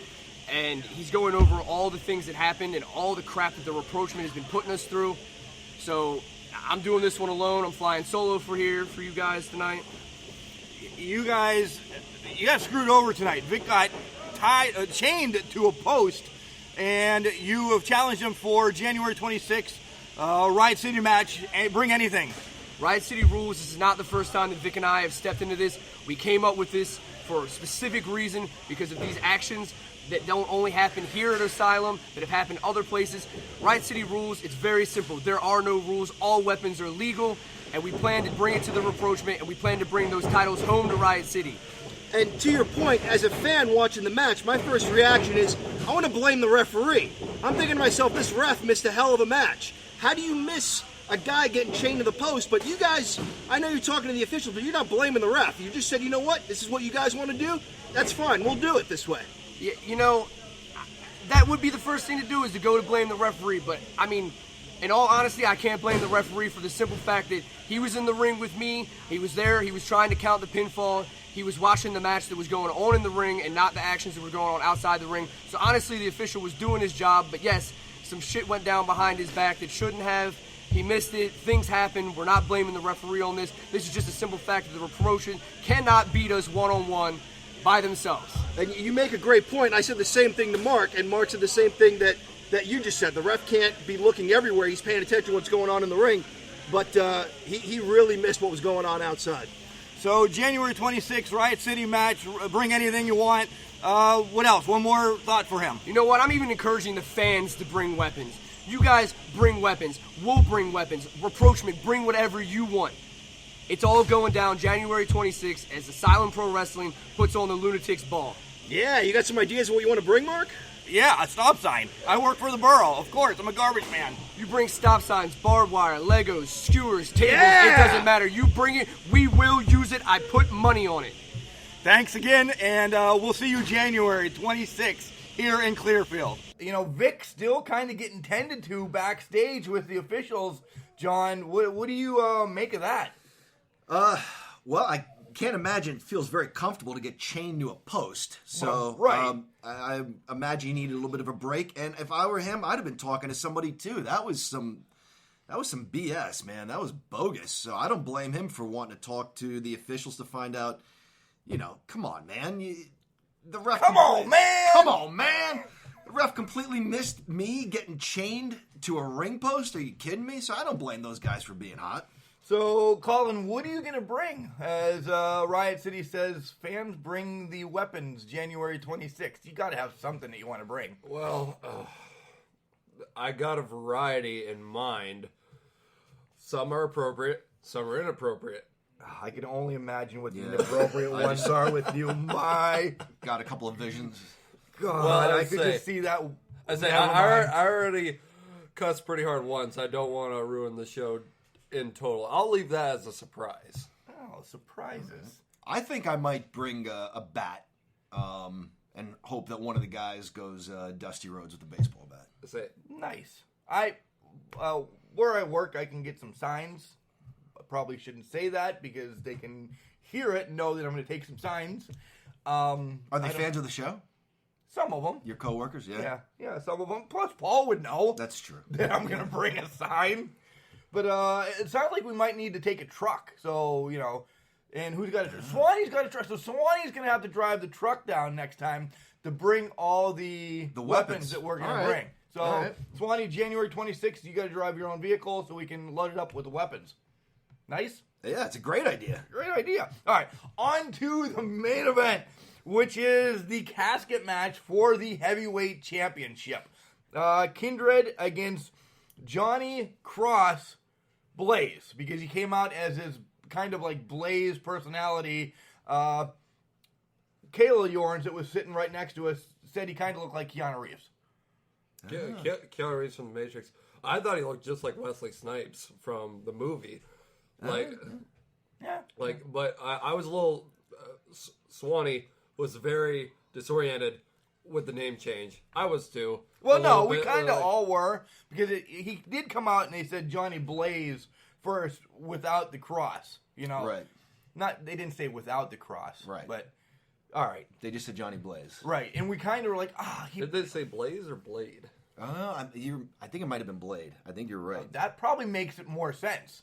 and he's going over all the things that happened and all the crap that the rapprochement has been putting us through. So I'm doing this one alone. I'm flying solo for you guys tonight. You guys got screwed over tonight. Vic got chained to a post, and you have challenged him for January 26th Riot City match. Bring anything. Riot City rules. This is not the first time that Vic and I have stepped into this. We came up with this for a specific reason because of these actions that don't only happen here at Asylum, that have happened other places. Riot City rules, it's very simple. There are no rules. All weapons are legal, and we plan to bring it to the rapprochement, and we plan to bring those titles home to Riot City. And to your point, as a fan watching the match, my first reaction is, I want to blame the referee. I'm thinking to myself, this ref missed a hell of a match. How do you miss a guy getting chained to the post? But you guys, I know you're talking to the officials, but you're not blaming the ref. You just said, you know what, this is what you guys want to do? That's fine, we'll do it this way. You know, that would be the first thing to do, is to go to blame the referee. But, I mean, in all honesty, I can't blame the referee for the simple fact that he was in the ring with me. He was there. He was trying to count the pinfall. He was watching the match that was going on in the ring and not the actions that were going on outside the ring. So, honestly, the official was doing his job. But, yes, Some shit went down behind his back that shouldn't have. He missed it. Things happen. We're not blaming the referee on this. This is just a simple fact that the promotion cannot beat us one-on-one by themselves. And you make a great point. I said the same thing to Mark, and Mark said the same thing that you just said. The ref can't be looking everywhere. He's paying attention to what's going on in the ring. But he really missed what was going on outside. So January 26th, Riot City match. Bring anything you want. What else? One more thought for him. You know what? I'm even encouraging the fans to bring weapons. You guys bring weapons. We'll bring weapons. Rapprochement, bring whatever you want. It's all going down January 26th as Asylum Pro Wrestling puts on the Lunatics Ball. Yeah, you got some ideas of what you want to bring, Mark? Yeah, a stop sign. I work for the borough. Of course, I'm a garbage man. You bring stop signs, barbed wire, Legos, skewers, tables. Yeah! It doesn't matter. You bring it. We will use it. I put money on it. Thanks again, and we'll see you January 26th here in Clearfield. You know, Vic's still kind of getting tended to backstage with the officials. John, what do you make of that? Well, I can't imagine it feels very comfortable to get chained to a post. So, right. I imagine he needed a little bit of a break. And if I were him, I'd have been talking to somebody too. That was some BS, man. That was bogus. So I don't blame him for wanting to talk to the officials to find out. You know, come on, man. The ref. Come on, man. The ref completely missed me getting chained to a ring post. Are you kidding me? So I don't blame those guys for being hot. So, Colin, what are you going to bring? As Riot City says, fans bring the weapons January 26th. You got to have something that you want to bring. Well, I got a variety in mind. Some are appropriate, some are inappropriate. I can only imagine what the inappropriate ones are with you. My Got a couple of visions. God, Well, I I'd could say- just see that. I say Never I mind. already cussed pretty hard once. I don't want to ruin the show in total. I'll leave that as a surprise. Oh, surprises. I think I might bring a bat and hope that one of the guys goes Dusty Rhodes with a baseball bat. I say Nice. Where I work, I can get some signs. I probably shouldn't say that because they can hear it and know that I'm going to take some signs. Are they fans of the show? Some of them. Your coworkers? Yeah, some of them. Plus, Paul would know That's true. that I'm going to bring a sign. But it sounds like we might need to take a truck. So, you know, and who's got a truck? Swanee's got a truck. So Swanee's going to have to drive the truck down next time to bring all the weapons that we're going to bring. So, All right. Swanee, January 26th, you got to drive your own vehicle so we can load it up with the weapons. Nice? Yeah, it's a great idea. Great idea. All right, on to the main event, which is the casket match for the heavyweight championship. Kindred against Johnny Cross Blaze, because he came out as his kind of like Blaze personality. Kayla Yorns, that was sitting right next to us, said he kind of looked like Keanu Reeves. Keanu Reeves from The Matrix. I thought he looked just like Wesley Snipes from the movie. But I was a little. Swanee was very disoriented with the name change. I was too. Well, no, we kind of all were, because he did come out and they said Johnny Blaze first without the cross. You know, Right. They didn't say without the cross, Right. But all right, They just said Johnny Blaze. right, and we kind of were like, Did they say Blaze or Blade? I think it might have been Blade. I think you're right. that probably makes it more sense.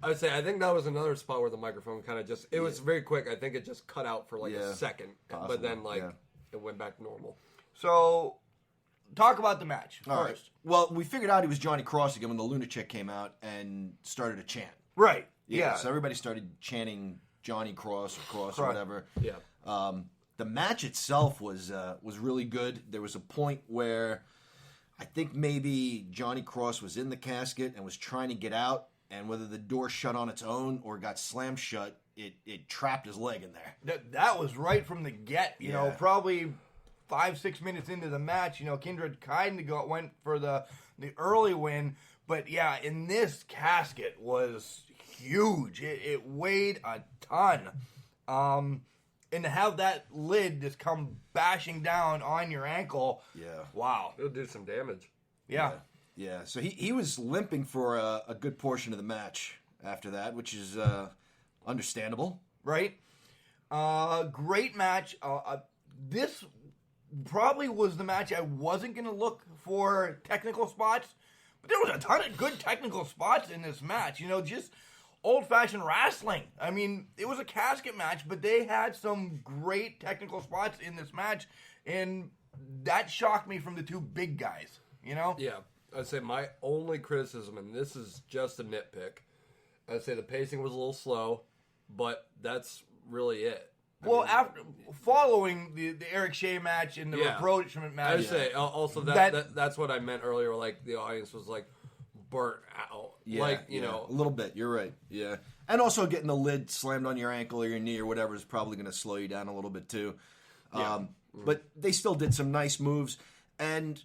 I would say I think that was another spot where the microphone kind of just. It was very quick. I think it just cut out for like Yeah, a second, possibly, but then yeah. it went back to normal. So, talk about the match All right. first. Well, we figured out he was Johnny Cross again when the Lunatic came out and started a chant. Right. Yeah. So everybody started chanting Johnny Cross or Cross or Right. whatever. Yeah. The match itself was really good. There was a point where I think maybe Johnny Cross was in the casket and was trying to get out, and whether the door shut on its own or got slammed shut, it trapped his leg in there. That was right from the get. You know, Yeah. probably 5-6 minutes into the match, you know, Kindred kind of went for the early win. But yeah, in this casket was huge. It weighed a ton. And to have that lid just come bashing down on your ankle. Yeah. Wow. It'll do some damage. Yeah. Yeah, so he was limping for a good portion of the match after that, which is Understandable. Right? Great match. probably was the match I wasn't going to look for technical spots, but there was a ton of good technical spots in this match. You know, just old-fashioned wrestling. I mean, it was a casket match, but they had some great technical spots in this match, and that shocked me from the two big guys, you know? Yeah, I'd say my only criticism, and this is just a nitpick, I'd say the pacing was a little slow, but that's really it. After following the Eric Shea match and the approachment match, I'd say also that's what I meant earlier. Like the audience was like burnt out. Yeah, like you know, a little bit. You're right. Yeah, and also getting the lid slammed on your ankle or your knee or whatever is probably going to slow you down a little bit too. But they still did some nice moves, and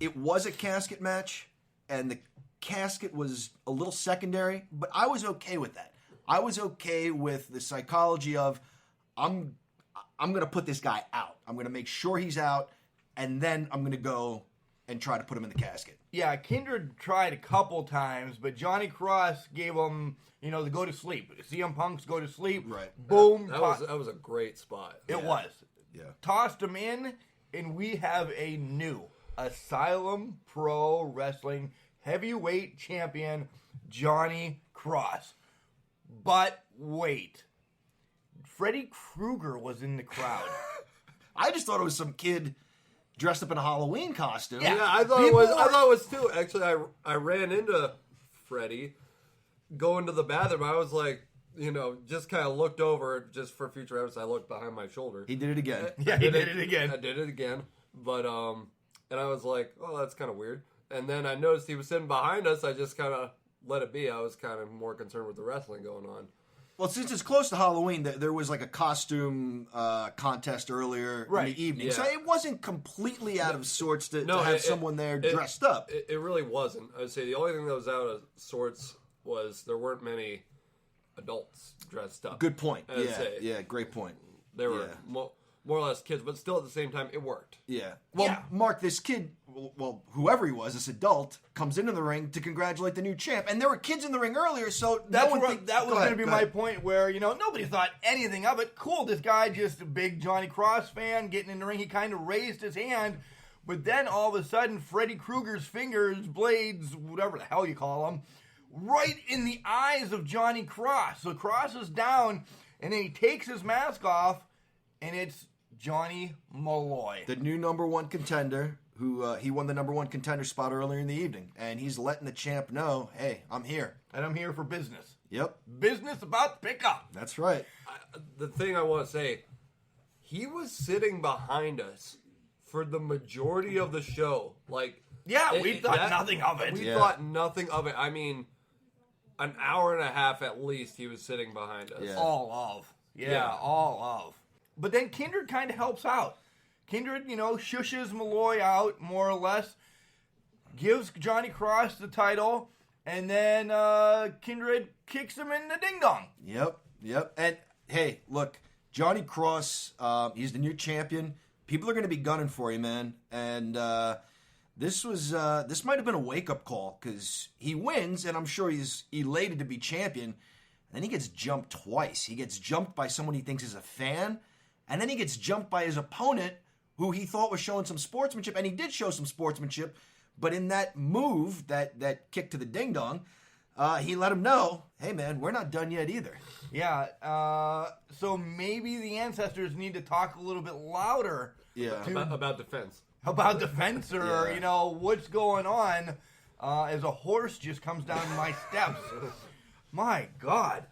it was a casket match, and the casket was a little secondary, but I was okay with that. I was okay with the psychology of I'm going to put this guy out. I'm going to make sure he's out, and then I'm going to go and try to put him in the casket. Yeah, Kindred tried a couple times, but Johnny Cross gave him, you know, the go to sleep. CM Punk's go to sleep. Right. Boom. that was a great spot. It was. Yeah. Tossed him in, and we have a new Asylum Pro Wrestling Heavyweight Champion, Johnny Cross. But wait. Freddy Krueger was in the crowd. I just thought it was some kid dressed up in a Halloween costume. Yeah, I thought it was too. Actually, I ran into Freddie going to the bathroom. I was like, you know, just kind of looked over just for future evidence. I looked behind my shoulder. He did it again. Yeah, he did it again. I did it again. But and I was like, oh, that's kind of weird. And then I noticed he was sitting behind us. I just kind of let it be. I was kind of more concerned with the wrestling going on. Well, since it's close to Halloween, there was like a costume contest earlier in the evening. Yeah. So it wasn't completely out of sorts to have someone there it, dressed up. It really wasn't. I would say the only thing that was out of sorts was there weren't many adults dressed up. Good point. I'd say. Yeah, great point. They were more or less kids, but still at the same time, it worked. Yeah. Well, Mark, this kid, well, whoever he was, this adult, comes into the ring to congratulate the new champ. And there were kids in the ring earlier, so that was going to be my point where, you know, nobody thought anything of it. Cool, this guy just a big Johnny Cross fan, getting in the ring. He kind of raised his hand. But then all of a sudden, Freddy Krueger's fingers, blades, whatever the hell you call them, right in the eyes of Johnny Cross. So Cross is down, and then he takes his mask off, and it's Johnny Malloy, the new #1 contender, who he won the #1 contender spot earlier in the evening, and he's letting the champ know, hey, I'm here. And I'm here for business. Yep. Business about to pick up. That's right. The thing I want to say, he was sitting behind us for the majority of the show. Like, yeah, we thought nothing of it. We thought nothing of it. I mean, an hour and a half at least he was sitting behind us. Yeah. All of. All of. But then Kindred kind of helps out. Kindred, you know, shushes Malloy out, more or less, gives Johnny Cross the title, and then Kindred kicks him in the ding-dong. Yep. And, hey, look, Johnny Cross, he's the new champion. People are going to be gunning for you, man. And this might have been a wake-up call, because he wins, and I'm sure he's elated to be champion. And then he gets jumped twice. He gets jumped by someone he thinks is a fan, and then he gets jumped by his opponent, who he thought was showing some sportsmanship, and he did show some sportsmanship, but in that move, that kick to the ding-dong, he let him know, hey, man, we're not done yet either. Yeah, so maybe the ancestors need to talk a little bit louder about defense. About defense, or, you know, what's going on as a horse just comes down my steps. My God.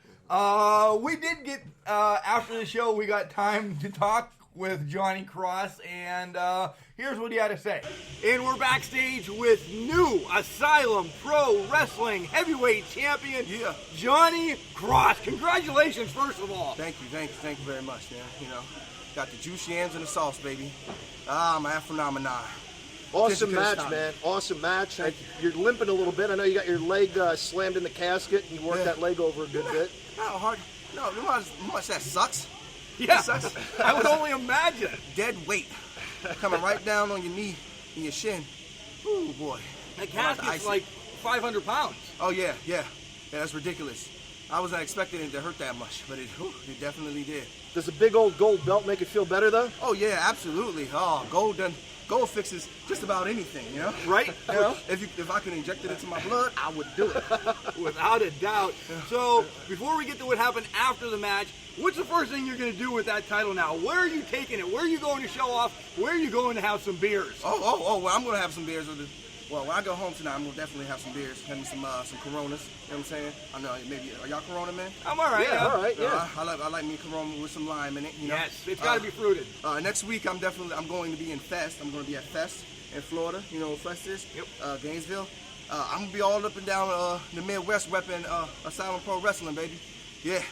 We did get, after the show, we got time to talk with Johnny Cross, and here's what he had to say. And we're backstage with new Asylum Pro Wrestling Heavyweight Champion, Johnny Cross. Congratulations, first of all. Thank you very much, man. You know, got the juicy yams and the sauce, baby. Man, phenomenon. Awesome match, man. Awesome match. You're limping a little bit. I know you got your leg slammed in the casket, and you worked that leg over a good bit. Not hard. No, you know how much that sucks? Yeah, that sucks. I would only imagine. Dead weight coming right down on your knee and your shin. Ooh, boy. That casket's like 500 pounds. Oh, yeah, that's ridiculous. I wasn't expecting it to hurt that much, but it definitely did. Does a big old gold belt make it feel better, though? Oh yeah, absolutely. Oh, gold fixes just about anything, you know? Right? You know? If I could inject it into my blood, I would do it. Without a doubt. So, before we get to what happened after the match, what's the first thing you're going to do with that title now? Where are you taking it? Where are you going to show off? Where are you going to have some beers? Well, I'm going to have some beers. Well, when I go home tonight, I'm going to definitely have some beers. Have me some Coronas. You know what I'm saying? I know, maybe, are y'all Corona, man? I'm all right. Yeah, all right, yeah. I like me Corona with some lime in it, you know? Yes, it's got to be fruited. Next week, I'm going to be in Fest. I'm going to be at Fest in Florida. You know what Fest is? Yep. Gainesville. I'm going to be all up and down the Midwest repping Asylum Pro Wrestling, baby. Yeah.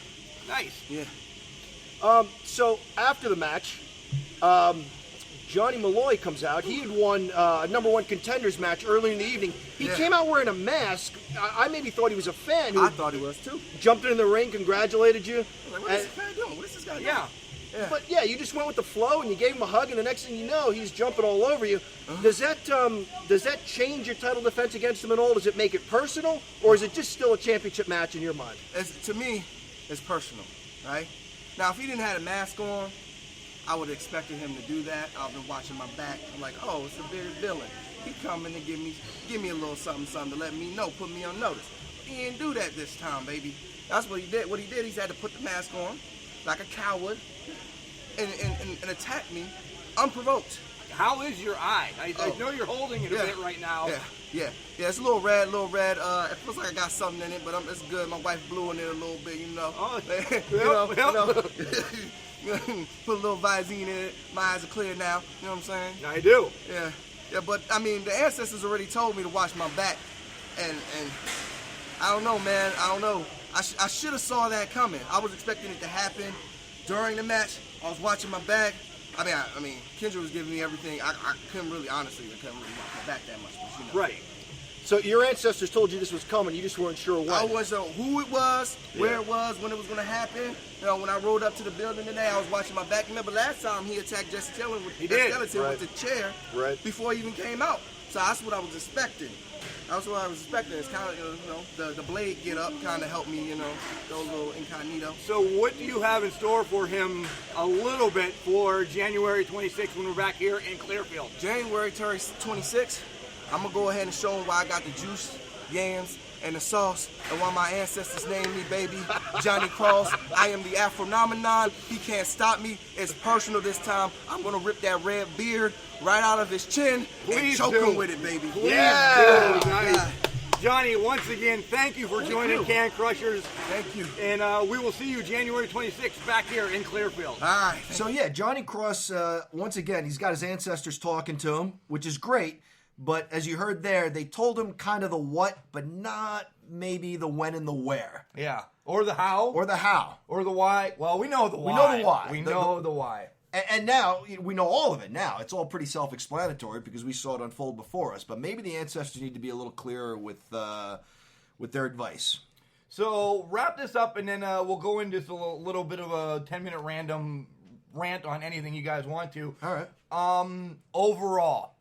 Nice. Yeah. So after the match, Johnny Malloy comes out. He had won a number one contenders match early in the evening. He came out wearing a mask. I maybe thought he was a fan. I thought he was too. Jumped in the ring, congratulated you. Like, what is this fan doing? What is this guy doing? Yeah. But yeah, you just went with the flow and you gave him a hug, and the next thing you know, he's jumping all over you. Does that change your title defense against him at all? Does it make it personal, or is it just still a championship match in your mind? To me, it's personal, right? Now, if he didn't have a mask on, I would have expected him to do that. I've been watching my back. I'm like, oh, it's a bearded villain. He coming to give me a little something to let me know, put me on notice. But he didn't do that this time, baby. That's what he did. What he did, he's had to put the mask on like a coward and attack me unprovoked. How is your eye? I know you're holding it a bit right now. Yeah. It's a little red. It feels like I got something in it, but it's good. My wife blew in it a little bit, you know. Oh, you know. Put a little Visine in it. My eyes are clear now. You know what I'm saying? I do. Yeah. But I mean, the ancestors already told me to watch my back, and I don't know, man. I don't know. I should have saw that coming. I was expecting it to happen during the match. I was watching my back. I mean, Kendra was giving me everything. I couldn't really watch my back that much. But, you know. Right. So your ancestors told you this was coming. You just weren't sure when. I wasn't who it was, where it was, when it was going to happen. You know, when I rode up to the building today, I was watching my back. Remember last time he attacked Jesse Taylor with the chair before he even came out. So that's what I was expecting. It's kind of, you know, the blade get up kind of helped me, you know, go a little incognito. So what do you have in store for him a little bit for January 26th when we're back here in Clearfield? January 26th, I'm going to go ahead and show him why I got the juice, yams, and the sauce, and why my ancestors named me, baby, Johnny Cross. I am the Afro-nomenon. He can't stop me. It's personal this time. I'm going to rip that red beard right out of his chin and choke him with it, baby. Yeah! Nice. Johnny, once again, thank you for joining Can Crushers. Thank you. And we will see you January 26th back here in Clearfield. All right. So yeah, Johnny Cross, once again, he's got his ancestors talking to him, which is great. But as you heard there, they told him kind of the what, but not maybe the when and the where. Yeah. Or the how. Or the how. Or the why. Well, we know the why. We know the why. We know the why. And now, we know all of it now. It's all pretty self-explanatory because we saw it unfold before us. But maybe the ancestors need to be a little clearer with their advice. So wrap this up, and then we'll go into a little bit of a 10-minute random rant on anything you guys want to. All right. Overall,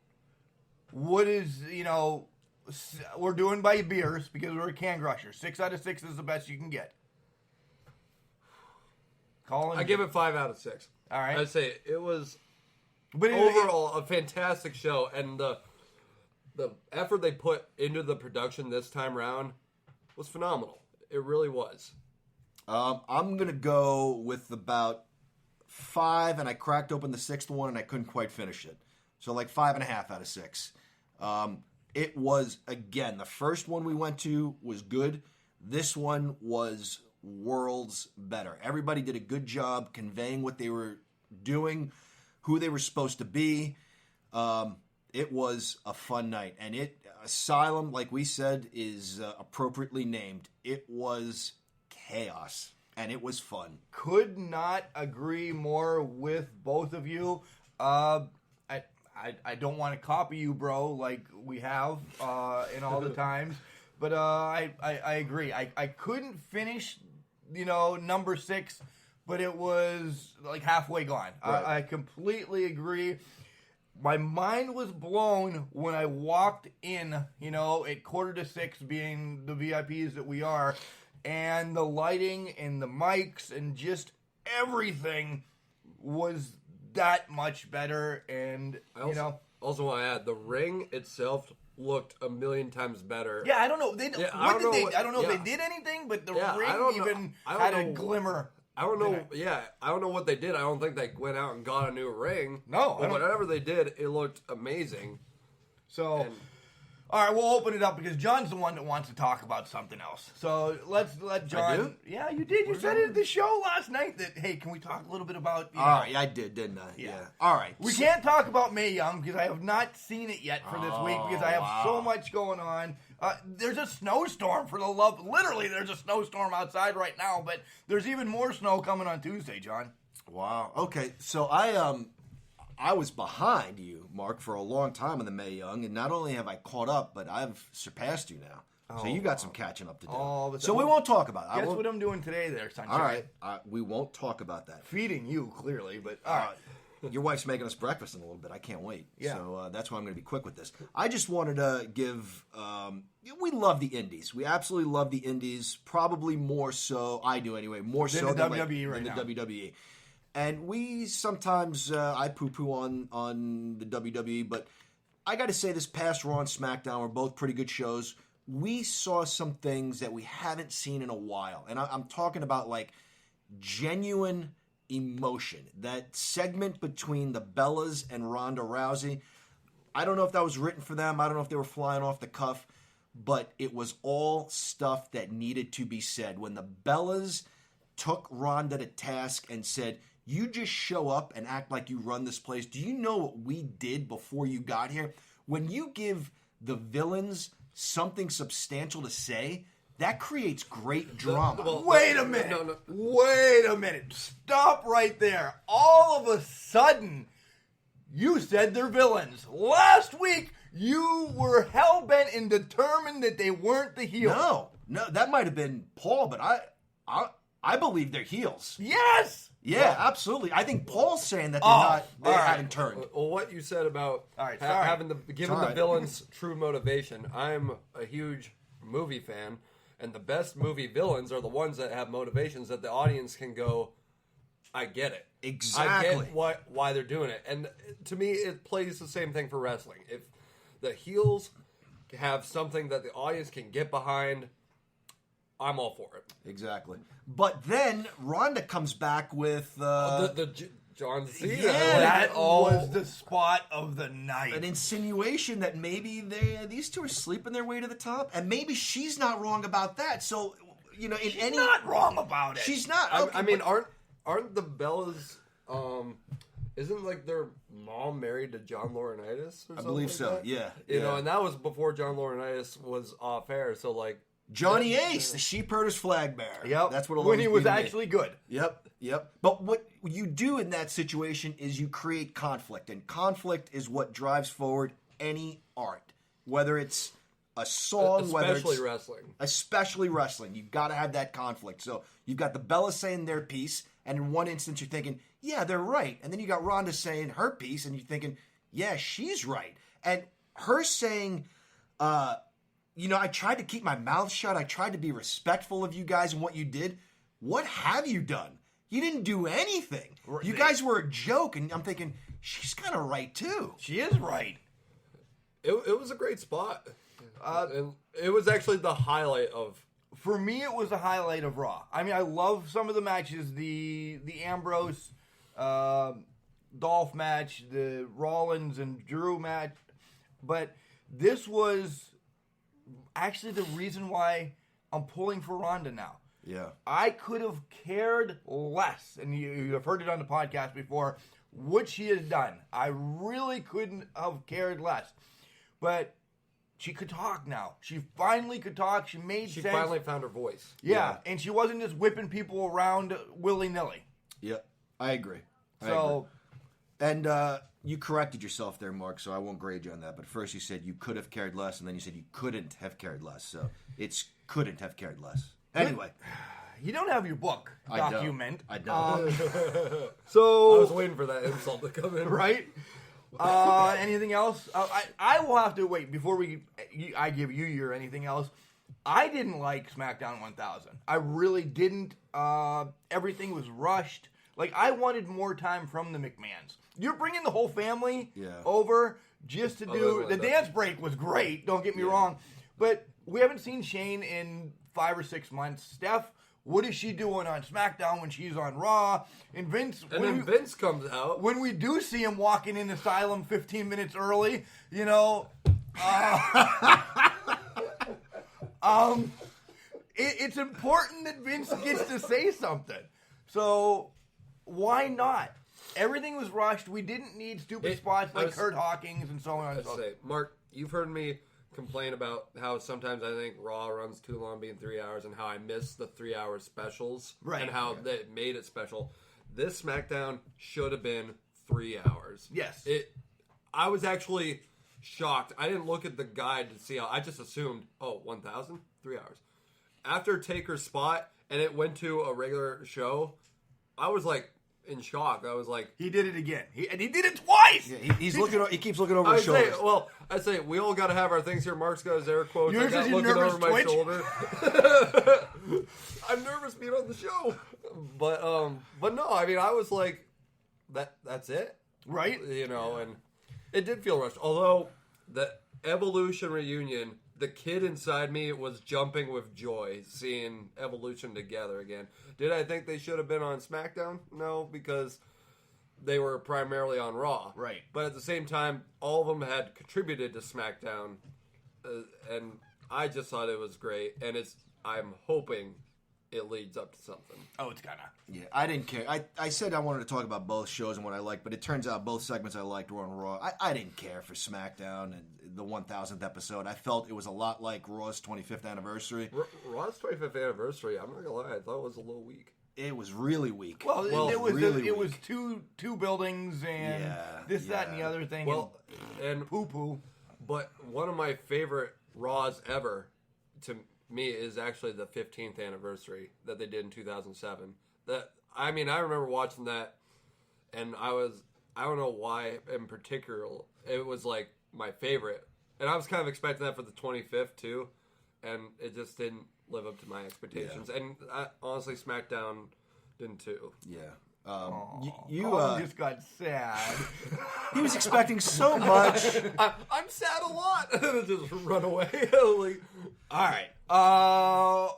what is, you know, we're doing by beers because we're a Can Crusher. 6 out of 6 is the best you can get. Colin? I give it 5 out of 6. All right. I'd say it was But overall a fantastic show, and the effort they put into the production this time around was phenomenal. It really was. I'm going to go with about 5, and I cracked open the 6th one, and I couldn't quite finish it. So like 5.5 out of 6. It was, again, the first one we went to was good. This one was worlds better. Everybody did a good job conveying what they were doing, who they were supposed to be. It was a fun night. And Asylum, like we said, is appropriately named. It was chaos, and it was fun. Could not agree more with both of you. I don't want to copy you, bro, like we have in all the times. But I agree. I couldn't finish, you know, number 6, but it was like halfway gone. Right. I completely agree. My mind was blown when I walked in, you know, at 5:45, being the VIPs that we are, and the lighting and the mics and just everything was that much better. And Also want to add, the ring itself looked a million times better. Yeah, I don't know. I don't know if yeah. they did anything, but the Yeah, I ring don't even know. had a glimmer. I don't know. Yeah, I don't know what they did. I don't think they went out and got a new ring. No, but whatever they did, it looked amazing. So, all right, we'll open it up because John's the one that wants to talk about something else. So let's let John. I do? Yeah, you did. You said it at the show last night that hey, can we talk a little bit about? All right, I did, didn't I? Yeah. All right. We can't talk about Mae Young because I have not seen it yet for this week because I have so much going on. There's a snowstorm for the love. Literally, there's a snowstorm outside right now, but there's even more snow coming on Tuesday, John. Wow. Okay, so I was behind you, Mark, for a long time in the Mae Young, and not only have I caught up, but I've surpassed you now. So you got some catching up to do. So we won't talk about it. Guess what I'm doing today there, Sunshine? All right. We won't talk about that. Feeding you, clearly, but all right. Your wife's making us breakfast in a little bit. I can't wait. Yeah. So that's why I'm going to be quick with this. I just wanted to give... we love the Indies. We absolutely love the Indies. Probably more so... I do anyway. More Than so the than WWE right than now. the WWE. And we sometimes... I poo-poo on the WWE, but I got to say this past Raw and SmackDown were both pretty good shows. We saw some things that we haven't seen in a while. And I'm talking about like genuine... emotion. That segment between the Bellas and Ronda Rousey, I don't know if that was written for them. I don't know if they were flying off the cuff, but it was all stuff that needed to be said. When the Bellas took Ronda to task and said, you just show up and act like you run this place. Do you know what we did before you got here? When you give the villains something substantial to say, that creates great drama. Wait a minute. Wait a minute. Stop right there. All of a sudden, you said they're villains. Last week, you were hell-bent and determined that they weren't the heels. No, that might have been Paul, but I believe they're heels. Yes! Yeah, absolutely. I think Paul's saying that they haven't turned. Well, what you said about giving the villains true motivation, I'm a huge movie fan. And the best movie villains are the ones that have motivations that the audience can go, I get it. Exactly. I get why they're doing it. And to me, it plays the same thing for wrestling. If the heels have something that the audience can get behind, I'm all for it. Exactly. But then Ronda comes back with... John Cena. Yeah, that was the spot of the night. An insinuation that maybe these two are sleeping their way to the top, and maybe she's not wrong about that. So, she's not wrong about it. She's not. Okay, I mean, aren't the Bellas? Isn't like their mom married to John Laurinaitis? Or something I believe like so. that? Yeah. You know, and that was before John Laurinaitis was off air. So like. Johnny Ace, the sheep herder's flag bearer. Yep. That's what when he was actually good. Yep. But what you do in that situation is you create conflict, and conflict is what drives forward any art, whether it's a song, especially wrestling. You've got to have that conflict. So you've got the Bellas saying their piece, and in one instance you're thinking, yeah, they're right, and then you got Ronda saying her piece, and you're thinking, yeah, she's right, and her saying, I tried to keep my mouth shut. I tried to be respectful of you guys and what you did. What have you done? You didn't do anything. You guys were a joke, and I'm thinking, she's kind of right, too. She is right. It was a great spot. And it was actually the highlight of... For me, it was the highlight of Raw. I mean, I love some of the matches. The Ambrose, Dolph match, the Rollins and Drew match. But this was... actually the reason why I'm pulling for Ronda now. Yeah. I could have cared less, and you have heard it on the podcast before, what she has done. I really couldn't have cared less. But she could talk now. She finally could talk. She made sense. She finally found her voice. Yeah, and she wasn't just whipping people around willy-nilly. Yeah, I agree. And you corrected yourself there, Mark, so I won't grade you on that. But first you said you could have cared less, and then you said you couldn't have cared less. So it's couldn't have cared less. Anyway. You don't have your book document. I don't. So I was waiting for that insult to come in. Right? Anything else? I will have to wait before I give you your anything else. I didn't like SmackDown 1000. I really didn't. Everything was rushed. Like, I wanted more time from the McMahons. You're bringing the whole family over just to do... The dance break was great, don't get me wrong. But we haven't seen Shane in 5 or 6 months. Steph, what is she doing on SmackDown when she's on Raw? And Vince... And then Vince comes out. When we do see him walking in Asylum 15 minutes early, you know... it's important that Vince gets to say something. So... why not? Everything was rushed. We didn't need stupid spots like Kurt Hawkins and so on and so forth. Mark, you've heard me complain about how sometimes I think Raw runs too long being 3 hours and how I miss the 3 hour specials and how they made it special. This SmackDown should have been 3 hours. Yes. I was actually shocked. I didn't look at the guide to see how... I just assumed, 1,000? 3 hours. After Taker's spot and it went to a regular show... I was like in shock. I was like, he did it again. He did it twice. Yeah, he keeps looking over his shoulder. I say we all got to have our things here. Mark's got his air quotes. Yours I got is looking nervous over my twitch? shoulder. I'm nervous being on the show, but no. I mean, I was like, that's it, right? You know, and it did feel rushed. Although the Evolution reunion. The kid inside me was jumping with joy seeing Evolution together again. Did I think they should have been on SmackDown? No, because they were primarily on Raw. Right. But at the same time, all of them had contributed to SmackDown, and I just thought it was great. And I'm hoping it leads up to something. Oh, it's gonna. Yeah, I didn't care. I said I wanted to talk about both shows and what I liked, but it turns out both segments I liked were on Raw. I didn't care for SmackDown and the 1000th episode. I felt it was a lot like Raw's 25th anniversary. Raw's 25th anniversary, I'm not gonna lie, I thought it was a little weak. It was really weak. Well, it was really it was two buildings and that, and the other thing. Well, and poo-poo. But one of my favorite Raws ever, to me, is actually the 15th anniversary that they did in 2007. I remember watching that, and I don't know why in particular, it was like my favorite. And I was kind of expecting that for the 25th too, and it just didn't live up to my expectations. Yeah. And honestly, SmackDown didn't too. Yeah. Colin just got sad. He was expecting so much. I'm sad a lot. Just run away. All right.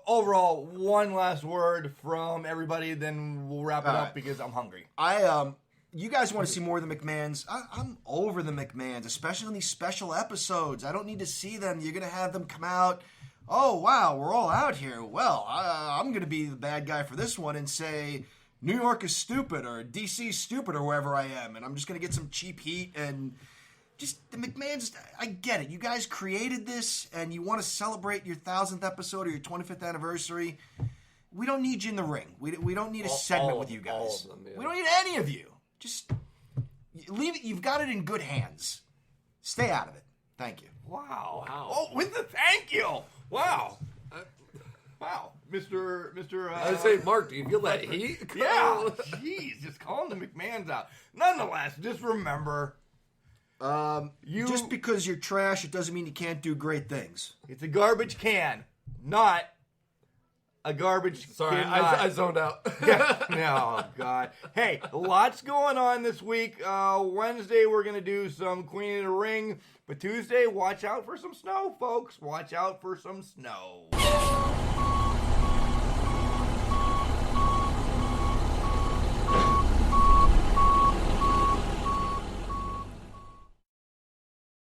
Overall, one last word from everybody, then we'll wrap it up because I'm hungry. You guys want to see more of the McMahons? I'm over the McMahons, especially on these special episodes. I don't need to see them. You're going to have them come out. Oh, wow, we're all out here. Well, I'm going to be the bad guy for this one and say New York is stupid or DC is stupid or wherever I am. And I'm just going to get some cheap heat and just the McMahons. I get it. You guys created this and you want to celebrate your 1000th episode or your 25th anniversary. We don't need you in the ring. We don't need a segment with you guys. All of them, yeah. We don't need any of you. Just leave it. You've got it in good hands. Stay out of it. Thank you. Wow. Oh, with the thank you. Wow. Wow. Mr. I was saying, Mark, do you feel that heat? Yeah. Jeez, just calling the McMahons out. Nonetheless, just remember. Just because you're trash, it doesn't mean you can't do great things. It's a garbage can, not a garbage Sorry, can. I zoned out. Oh, God. Hey, lots going on this week. Wednesday, we're going to do some Queen of the Ring. But Tuesday, watch out for some snow, folks. Watch out for some snow.